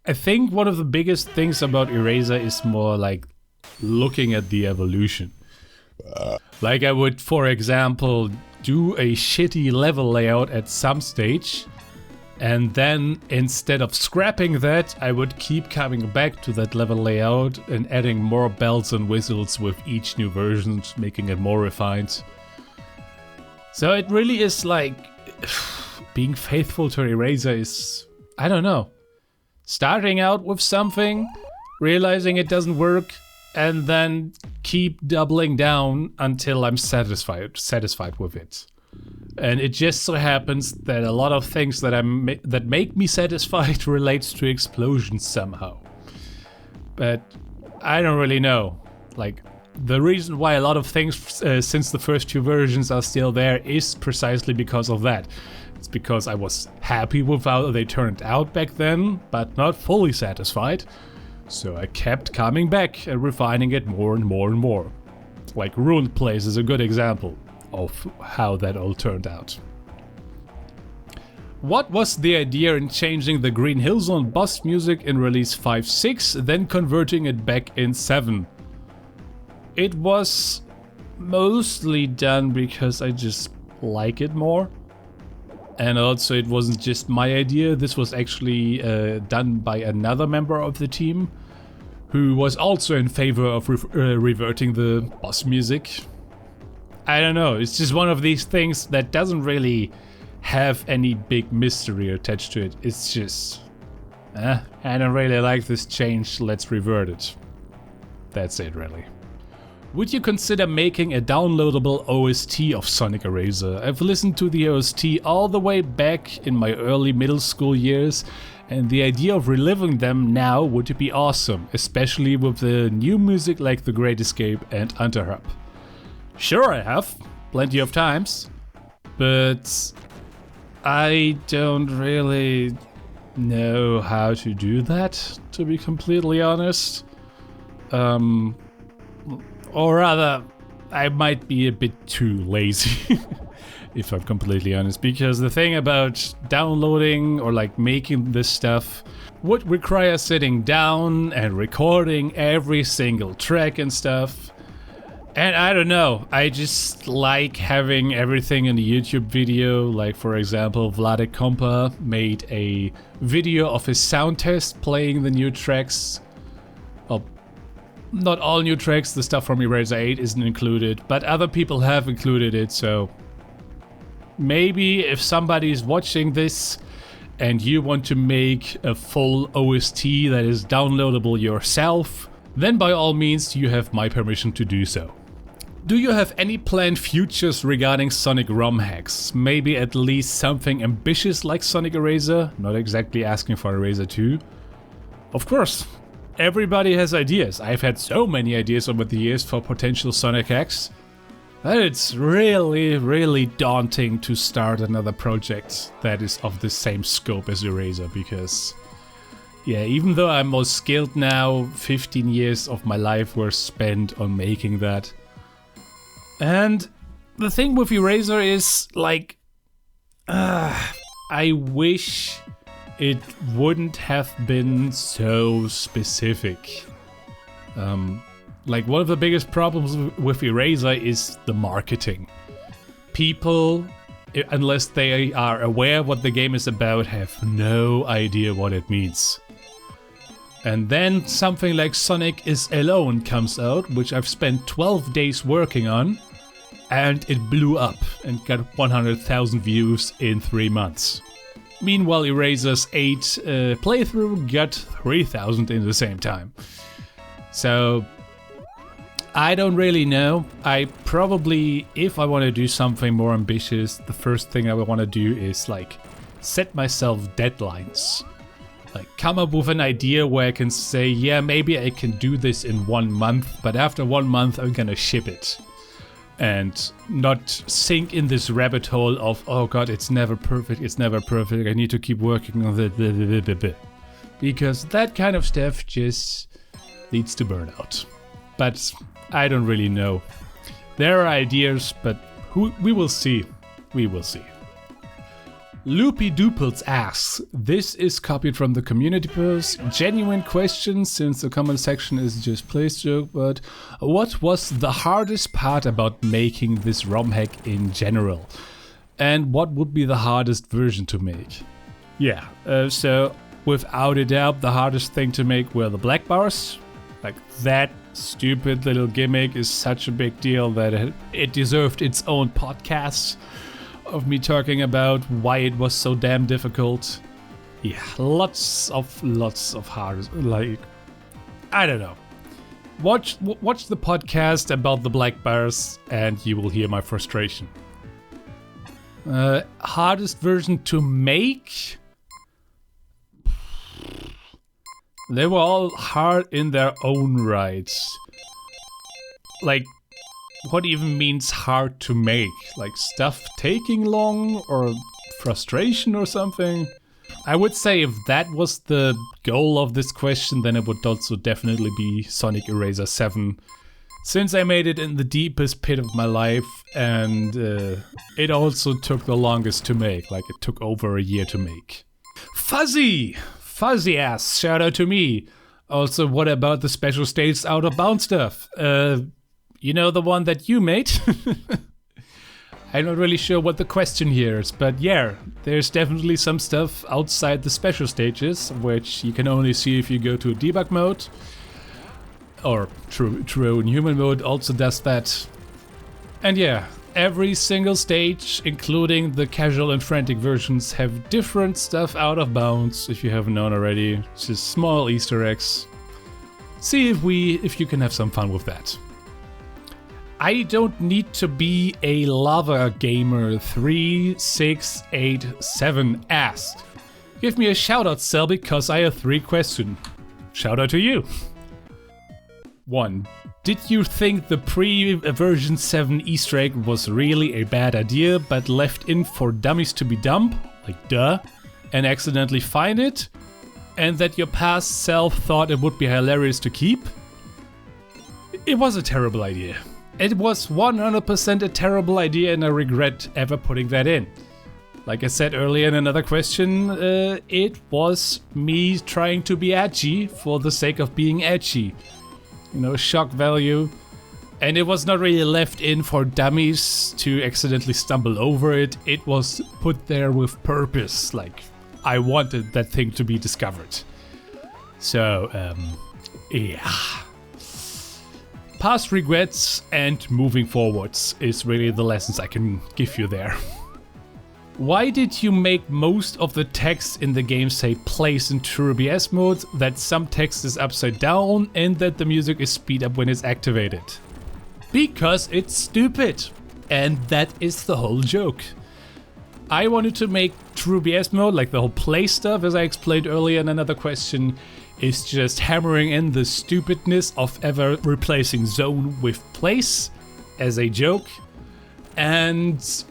I think one of the biggest things about ERaZor is more like looking at the evolution. Like, I would, for example, do a shitty level layout at some stage, and then instead of scrapping that, I would keep coming back to that level layout and adding more bells and whistles with each new version, making it more refined. So it really is like, being faithful to ERaZor is, I don't know, starting out with something, realizing it doesn't work, and then keep doubling down until I'm satisfied with it. And it just so happens that a lot of things that make me satisfied relates to explosions somehow. But I don't really know. Like, the reason why a lot of things since the first two versions are still there is precisely because of that. It's because I was happy with how they turned out back then, but not fully satisfied. So I kept coming back and refining it more and more and more. Like, Ruined Place is a good example of how that all turned out. What was the idea in changing the Green Hill Zone boss music in release 5.6, then converting it back in 7? It was mostly done because I just like it more. And also, it wasn't just my idea, this was actually done by another member of the team. who was also in favor of reverting the boss music. I don't know, it's just one of these things that doesn't really have any big mystery attached to it. It's just, I don't really like this change, let's revert it. That's it, really. Would you consider making a downloadable OST of Sonic ERaZor? I've listened to the OST all the way back in my early middle school years, and the idea of reliving them now would be awesome, especially with the new music like The Great Escape and Unterhub. Sure, I have, plenty of times, but I don't really know how to do that, to be completely honest. Or rather, I might be a bit too lazy, if I'm completely honest, because the thing about downloading or like making this stuff would require sitting down and recording every single track and stuff. And I don't know, I just like having everything in a YouTube video. Like, for example, Vladek Kompa made a video of his sound test playing the new tracks. Well, not all new tracks, the stuff from ERaZor 8 isn't included, but other people have included it, so maybe if somebody's watching this and you want to make a full OST that is downloadable yourself, then by all means you have my permission to do so. Do you have any planned futures regarding Sonic ROM hacks? Maybe at least something ambitious like Sonic ERaZor? Not exactly asking for ERaZor 2. Of course, everybody has ideas. I've had so many ideas over the years for potential Sonic hacks that it's really daunting to start another project that is of the same scope as ERaZor, because yeah, even though I'm most skilled now, 15 years of my life were spent on making that. And the thing with ERaZor is, like, I wish it wouldn't have been so specific. Like, one of the biggest problems with ERaZor is the marketing. People, unless they are aware what the game is about, have no idea what it means. And then something like Sonic is Alone comes out, which I've spent 12 days working on, and it blew up and got 100,000 views in 3 months. Meanwhile, ERaZor's 8 playthrough got 3,000 in the same time. So I don't really know. I probably, if I want to do something more ambitious, the first thing I would want to do is like set myself deadlines. Like come up with an idea where I can say, yeah, maybe I can do this in 1 month, but after 1 month I'm gonna ship it. And not sink in this rabbit hole of, oh god, it's never perfect, I need to keep working on the because that kind of stuff just leads to burnout. But I don't really know. There are ideas, but we will see. We will see. Loopy Dooples asks, this is copied from the community post. Genuine question, since the comment section is just place joke, but what was the hardest part about making this ROM hack in general? And what would be the hardest version to make? Yeah, so without a doubt, the hardest thing to make were the black bars. Like, that stupid little gimmick is such a big deal that it deserved its own podcast of me talking about why it was so damn difficult. Yeah, lots of hard, like, I don't know. Watch the podcast about the black bars and you will hear my frustration. Hardest version to make? They were all hard in their own rights. Like, what even means hard to make? Like stuff taking long or frustration or something? I would say if that was the goal of this question, then it would also definitely be Sonic ERaZor 7. Since I made it in the deepest pit of my life, and it also took the longest to make, like it took over a year to make. Fuzzy ass, shout out to me. Also, what about the special states out of bounds stuff? You know, the one that you made? I'm not really sure what the question here is, but yeah, there's definitely some stuff outside the special stages, which you can only see if you go to debug mode. or True in human mode also does that. And yeah, every single stage, including the casual and frantic versions, have different stuff out of bounds, if you haven't known already. It's just small Easter eggs. See if you can have some fun with that. I don't need to be a lava gamer 3687 asked. Give me a shout out, Selbi, cause I have 3 questions. Shout out to you. 1. Did you think the pre-version 7 Easter egg was really a bad idea, but left in for dummies to be dumb, like duh, and accidentally find it? And that your past self thought it would be hilarious to keep? It was a terrible idea. It was 100% a terrible idea, and I regret ever putting that in. Like I said earlier in another question, it was me trying to be edgy for the sake of being edgy. You know, shock value. And it was not really left in for dummies to accidentally stumble over it. It was put there with purpose. Like, I wanted that thing to be discovered. So, yeah. Past regrets and moving forwards is really the lessons I can give you there. Why did you make most of the text in the game say place in TrueBS mode, that some text is upside down, and that the music is speed up when it's activated? Because it's stupid. And that is the whole joke. I wanted to make TrueBS mode, like the whole play stuff, as I explained earlier in another question, is just hammering in the stupidness of ever replacing zone with place as a joke. And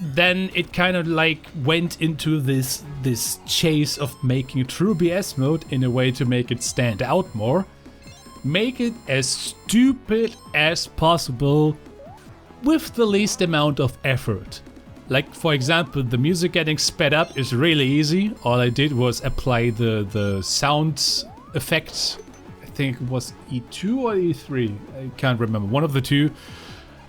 then it kind of like went into this chase of making TrueBS mode in a way to make it stand out more. Make it as stupid as possible with the least amount of effort. Like, for example, the music getting sped up is really easy. All I did was apply the sound effect. I think it was E2 or E3. I can't remember. One of the two,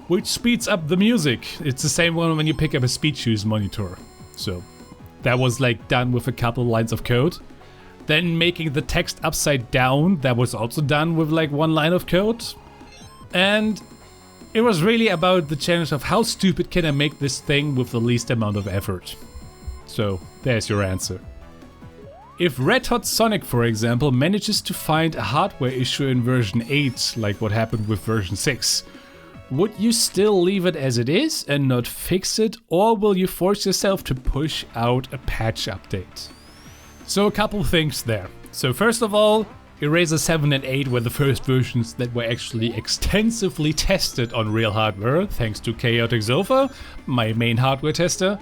which speeds up the music. It's the same one when you pick up a speed choose monitor. So that was like done with a couple lines of code. Then making the text upside down, that was also done with like 1 line of code. And it was really about the challenge of how stupid can I make this thing with the least amount of effort. So there's your answer. If Red Hot Sonic, for example, manages to find a hardware issue in version 8, like what happened with version 6, would you still leave it as it is and not fix it, or will you force yourself to push out a patch update? So a couple things there. So first of all, ERaZor 7 and 8 were the first versions that were actually extensively tested on real hardware, thanks to Chaotic Sofa, my main hardware tester,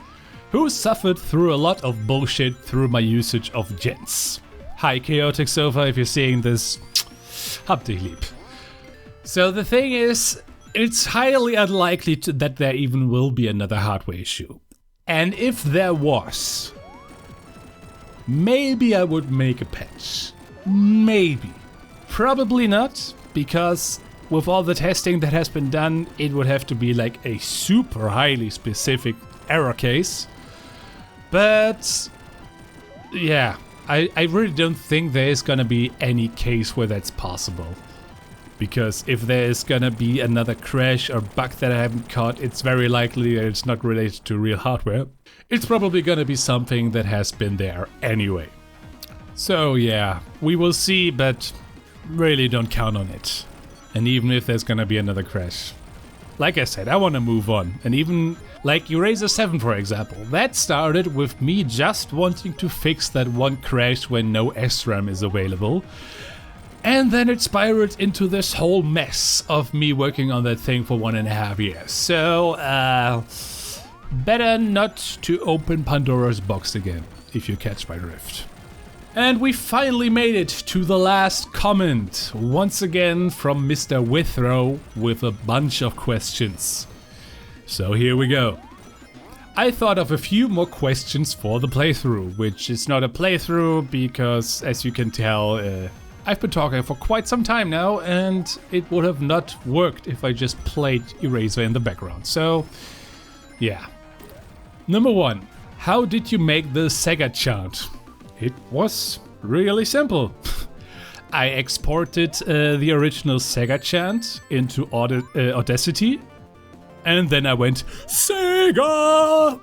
who suffered through a lot of bullshit through my usage of gens. Hi Chaotic Sofa, if you're seeing this, hab dich lieb. So the thing is, it's highly unlikely that there even will be another hardware issue. And if there was, maybe I would make a patch. Maybe. Probably not, because with all the testing that has been done, it would have to be like a super highly specific error case. But yeah, I really don't think there is gonna be any case where that's possible. Because if there is gonna be another crash or bug that I haven't caught, it's very likely that it's not related to real hardware. It's probably gonna be something that has been there anyway. So yeah, we will see, but really don't count on it. And even if there's gonna be another crash. Like I said, I wanna move on. And even like ERaZor 7, for example, that started with me just wanting to fix that one crash when no SRAM is available. And then it spiraled into this whole mess of me working on that thing for 1.5 years. So, better not to open Pandora's box again, if you catch my drift. And we finally made it to the last comment, once again from Mr. Withrow with a bunch of questions. So here we go. I thought of a few more questions for the playthrough, which is not a playthrough because, as you can tell, I've been talking for quite some time now, and it would have not worked if I just played ERaZor in the background. So, yeah. Number 1. How did you make the Sega chant? It was really simple. I exported the original Sega chant into Audacity, and then I went Sega,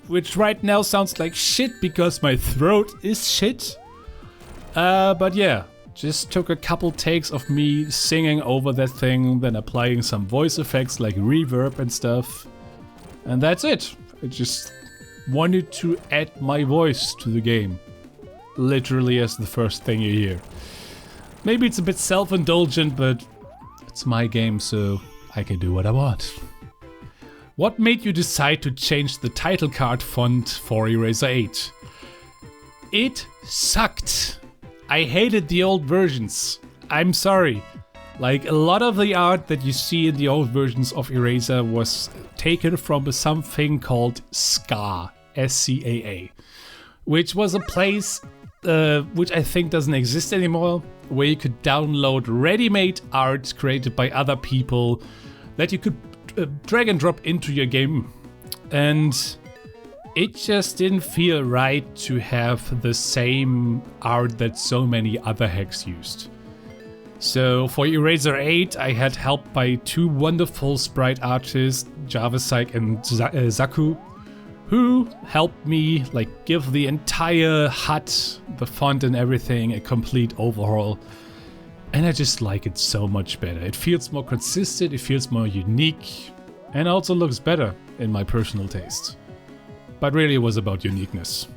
which right now sounds like shit because my throat is shit. But yeah, just took a couple takes of me singing over that thing, then applying some voice effects like reverb and stuff, and that's it. I just wanted to add my voice to the game. Literally as the first thing you hear. Maybe it's a bit self-indulgent, but it's my game, so I can do what I want. What made you decide to change the title card font for ERaZor 8? It sucked. I hated the old versions. I'm sorry. Like, a lot of the art that you see in the old versions of ERaZor was taken from something called SCAA, S-C-A-A, which was a place which I think doesn't exist anymore, where you could download ready-made art created by other people that you could drag and drop into your game. And it just didn't feel right to have the same art that so many other hacks used. So for ERaZor 8, I had help by two wonderful sprite artists, Javasike and Zaku, who helped me like give the entire HUD, the font and everything, a complete overhaul. And I just like it so much better. It feels more consistent, it feels more unique, and also looks better in my personal taste. But really it was about uniqueness.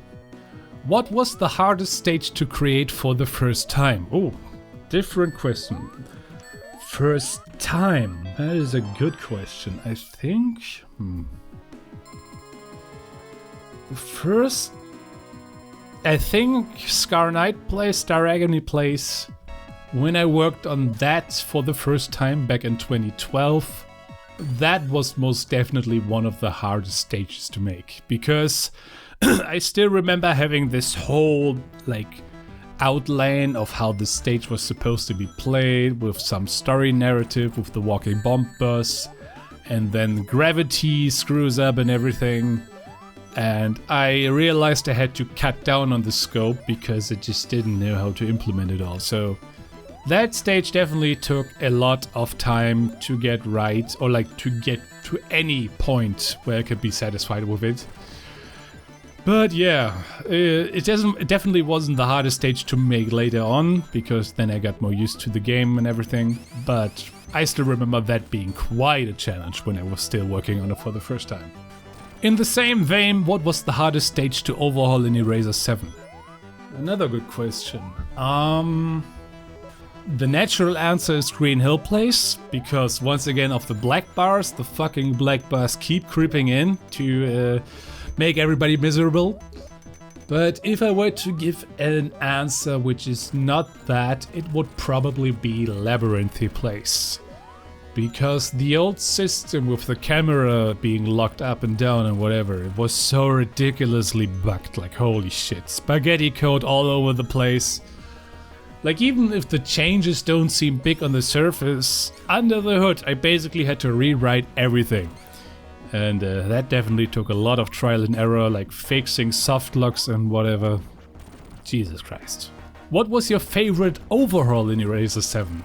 What was the hardest stage to create for the first time? Oh, different question. First time, that is a good question. I think... First, I think Scar Knight Place, Star Agony Place, when I worked on that for the first time back in 2012, that was most definitely one of the hardest stages to make, because I still remember having this whole like outline of how the stage was supposed to be played, with some story narrative with the walking bomb bus, and then gravity screws up and everything. And I realized I had to cut down on the scope because I just didn't know how to implement it all. So that stage definitely took a lot of time to get right, or like to get to any point where I could be satisfied with it. But yeah, it definitely wasn't the hardest stage to make later on, because then I got more used to the game and everything. But I still remember that being quite a challenge when I was still working on it for the first time. In the same vein, what was the hardest stage to overhaul in ERaZor 7? Another good question. The natural answer is Green Hill Place, because once again of the black bars, the fucking black bars keep creeping in to make everybody miserable. But if I were to give an answer which is not that, it would probably be Labyrinthy Place. Because the old system with the camera being locked up and down and whatever, it was so ridiculously bugged, like holy shit. Spaghetti code all over the place. Like even if the changes don't seem big on the surface, under the hood I basically had to rewrite everything. And that definitely took a lot of trial and error, like fixing soft locks and whatever. Jesus Christ. What was your favorite overhaul in ERaZor 7?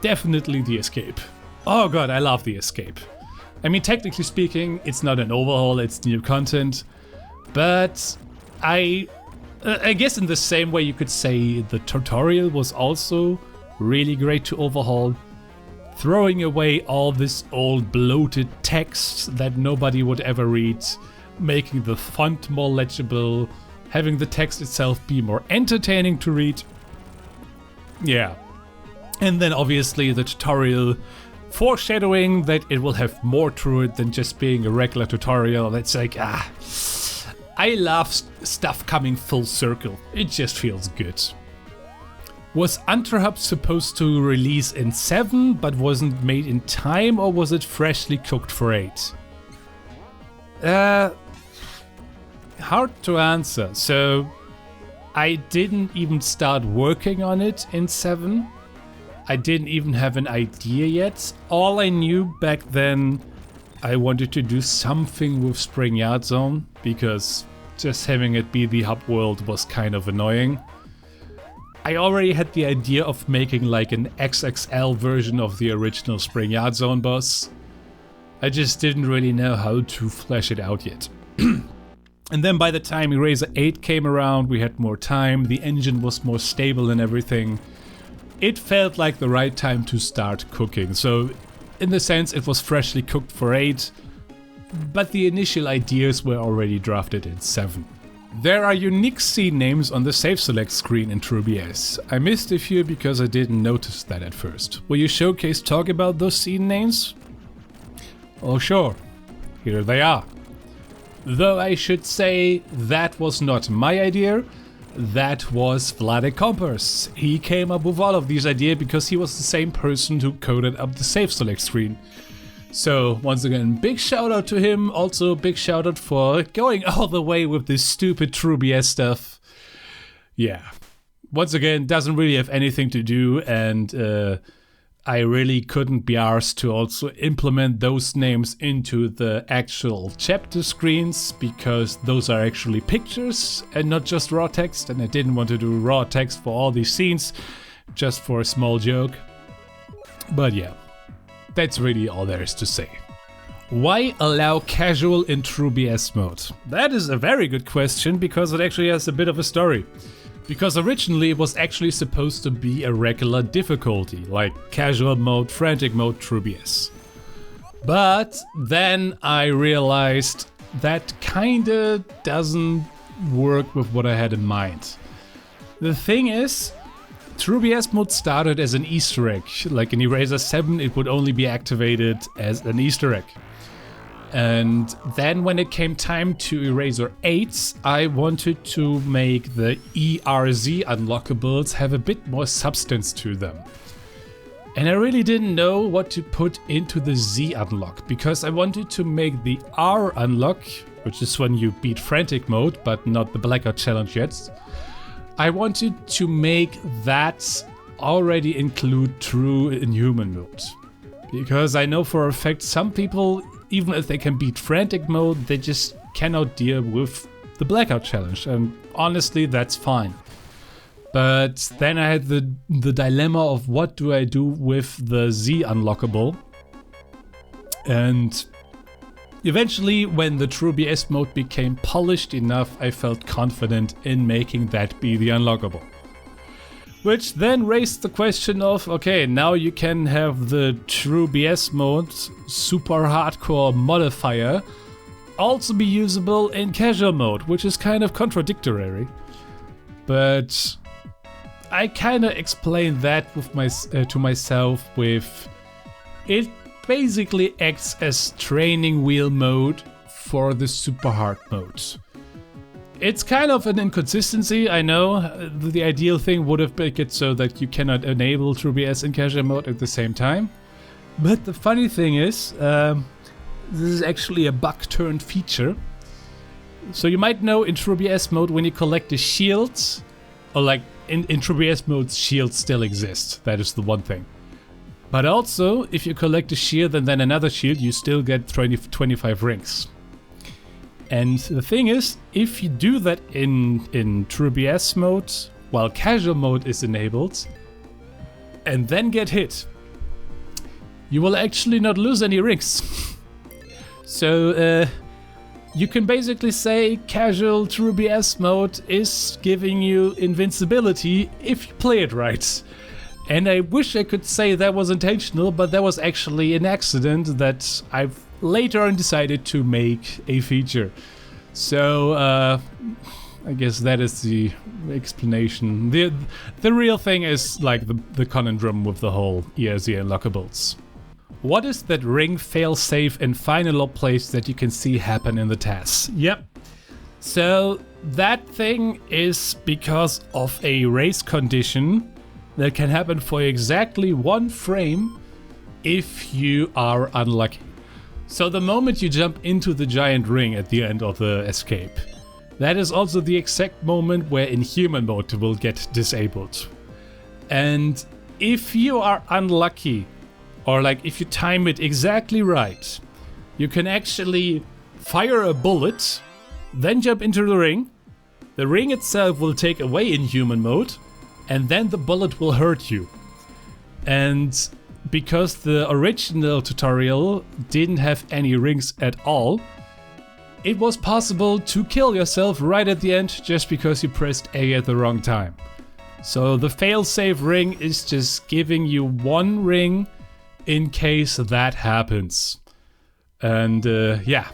Definitely the escape. Oh god, I love the escape. I mean, technically speaking, it's not an overhaul, it's new content. But I guess in the same way you could say the tutorial was also really great to overhaul. Throwing away all this old bloated text that nobody would ever read, making the font more legible, having the text itself be more entertaining to read. Yeah. And then obviously the tutorial foreshadowing that it will have more to it than just being a regular tutorial. That's like, I love stuff coming full circle. It just feels good. Was Unterhub supposed to release in 7 but wasn't made in time, or was it freshly cooked for 8? Hard to answer. So I didn't even start working on it in 7. I didn't even have an idea yet. All I knew back then, I wanted to do something with Spring Yard Zone, because just having it be the hub world was kind of annoying. I already had the idea of making like an XXL version of the original Spring Yard Zone boss. I just didn't really know how to flesh it out yet. And then by the time ERaZor 8 came around, we had more time, the engine was more stable and everything. It felt like the right time to start cooking. So in the sense, it was freshly cooked for 8, but the initial ideas were already drafted in 7. There are unique scene names on the Save Select screen in TrueBS. I missed a few because I didn't notice that at first. Will you showcase talk about those scene names? Oh sure, here they are. Though I should say that was not my idea, that was Vladek Kompers. He came up with all of these ideas because he was the same person who coded up the Save Select screen. So once again, big shout out to him, also big shout out for going all the way with this stupid TrueBS stuff. Yeah, once again, doesn't really have anything to do, and I really couldn't be arsed to also implement those names into the actual chapter screens, because those are actually pictures and not just raw text, and I didn't want to do raw text for all these scenes just for a small joke. But yeah, that's really all there is to say. Why allow casual in TrueBS mode? That is a very good question, because it actually has a bit of a story. Because originally it was actually supposed to be a regular difficulty, like casual mode, frantic mode, TrueBS. But then I realized that kinda doesn't work with what I had in mind. The thing is, TrueBS mode started as an Easter egg. Like in ERaZor 7, it would only be activated as an Easter egg. And then when it came time to ERaZor 8, I wanted to make the ERZ unlockables have a bit more substance to them. And I really didn't know what to put into the Z unlock, because I wanted to make the R unlock, which is when you beat Frantic mode, but not the Blackout challenge yet. I wanted to make that already include true in human mode. Because I know for a fact some people, even if they can beat Frantic mode, they just cannot deal with the Blackout challenge, and honestly that's fine. But then I had the dilemma of what do I do with the Z unlockable, and eventually when the TrueBS mode became polished enough, I felt confident in making that be the unlockable. Which then raised the question of, okay, now you can have the TrueBS mode super hardcore modifier also be usable in casual mode, which is kind of contradictory. But I kind of explained that with to myself with it basically acts as training wheel mode for the super hard mode. It's kind of an inconsistency, I know. The ideal thing would have been it so that you cannot enable TrueBS in casual mode at the same time. But the funny thing is, this is actually a bug-turned feature. So you might know in TrueBS mode when you collect the shields, or like in TrueBS mode shields still exist, that is the one thing. But also, if you collect a shield and then another shield, you still get 25 rings. And the thing is, if you do that in TrueBS mode, while casual mode is enabled, and then get hit, you will actually not lose any rings. So you can basically say casual TrueBS mode is giving you invincibility if you play it right. And I wish I could say that was intentional, but that was actually an accident that I've later on decided to make a feature. So I guess that is the explanation. The real thing is like the conundrum with the whole ERaZor unlockables. What is that ring failsafe in Finalor Place that you can see happen in the tasks? Yep. So that thing is because of a race condition that can happen for exactly 1 frame if you are unlucky. So the moment you jump into the giant ring at the end of the escape, that is also the exact moment where in human mode it will get disabled. And if you are unlucky, or like if you time it exactly right, you can actually fire a bullet, then jump into the ring itself will take away in human mode, and then the bullet will hurt you. And because the original tutorial didn't have any rings at all, it was possible to kill yourself right at the end just because you pressed A at the wrong time. So the failsafe ring is just giving you one ring in case that happens. And yeah,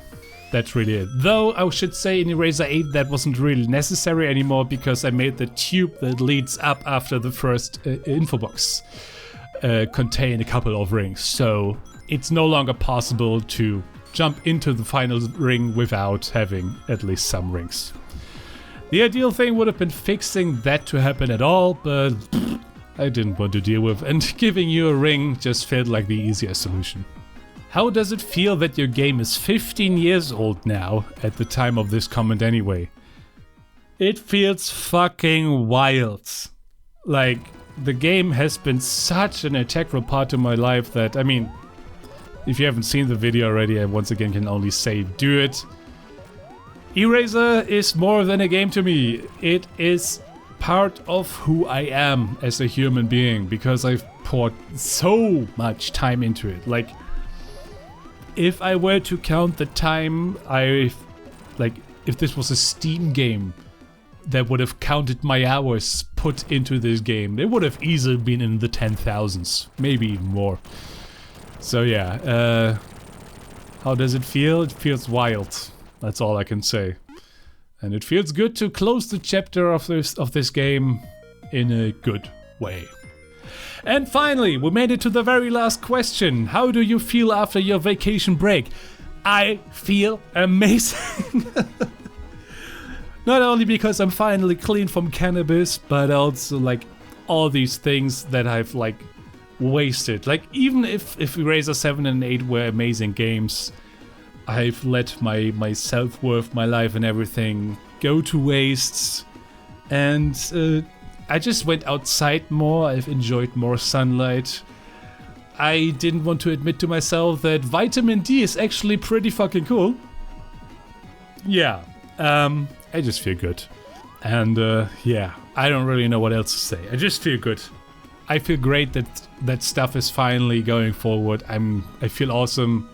that's really it. Though I should say in ERaZor 8 that wasn't really necessary anymore because I made the tube that leads up after the first info box contain a couple of rings. So it's no longer possible to jump into the final ring without having at least some rings. The ideal thing would have been fixing that to happen at all, but I didn't want to deal with, and giving you a ring just felt like the easier solution. How does it feel that your game is 15 years old now at the time of this comment anyway? It feels fucking wild. Like, the game has been such an integral part of my life that, I mean, if you haven't seen the video already, I once again can only say do it. ERaZor is more than a game to me. It is part of who I am as a human being because I've poured so much time into it. Like, if I were to count the time if this was a Steam game that would have counted my hours put into this game, it would have easily been in the 10,000s, maybe even more. So yeah, how does it feel? It feels wild. That's all I can say. And it feels good to close the chapter of this game in a good way. And finally, we made it to the very last question. How do you feel after your vacation break? I feel amazing. Not only because I'm finally clean from cannabis, but also like all these things that I've like wasted. Like even if ERaZor 7 and 8 were amazing games, I've let my self-worth, my life and everything go to waste. And I just went outside more, I've enjoyed more sunlight. I didn't want to admit to myself that vitamin D is actually pretty fucking cool. Yeah, I just feel good. And yeah, I don't really know what else to say. I just feel good. I feel great that stuff is finally going forward. I feel awesome.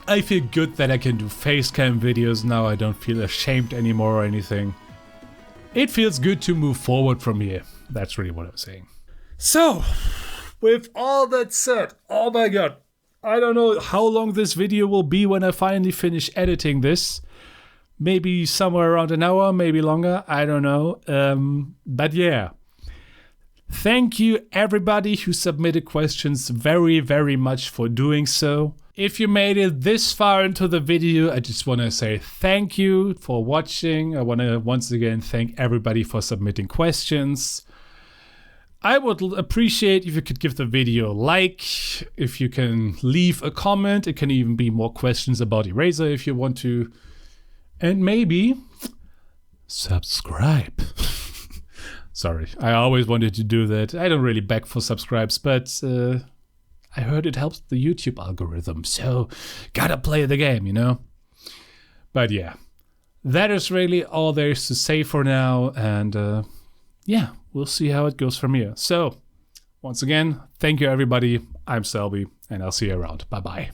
I feel good that I can do facecam videos now. I don't feel ashamed anymore or anything. It feels good to move forward from here. That's really what I'm saying. So, with all that said, oh my god, I don't know how long this video will be when I finally finish editing this. Maybe somewhere around an hour, maybe longer, I don't know. But yeah. Thank you everybody who submitted questions very, very much for doing so. If you made it this far into the video, I just want to say thank you for watching. I want to once again thank everybody for submitting questions. I would appreciate if you could give the video a like, if you can leave a comment. It can even be more questions about ERaZor if you want to. And maybe subscribe. Sorry, I always wanted to do that. I don't really beg for subscribes, but I heard it helps the YouTube algorithm, so gotta play the game, you know? But yeah, that is really all there is to say for now, and yeah, we'll see how it goes from here. So, once again, thank you everybody, I'm Selbi, and I'll see you around. Bye-bye.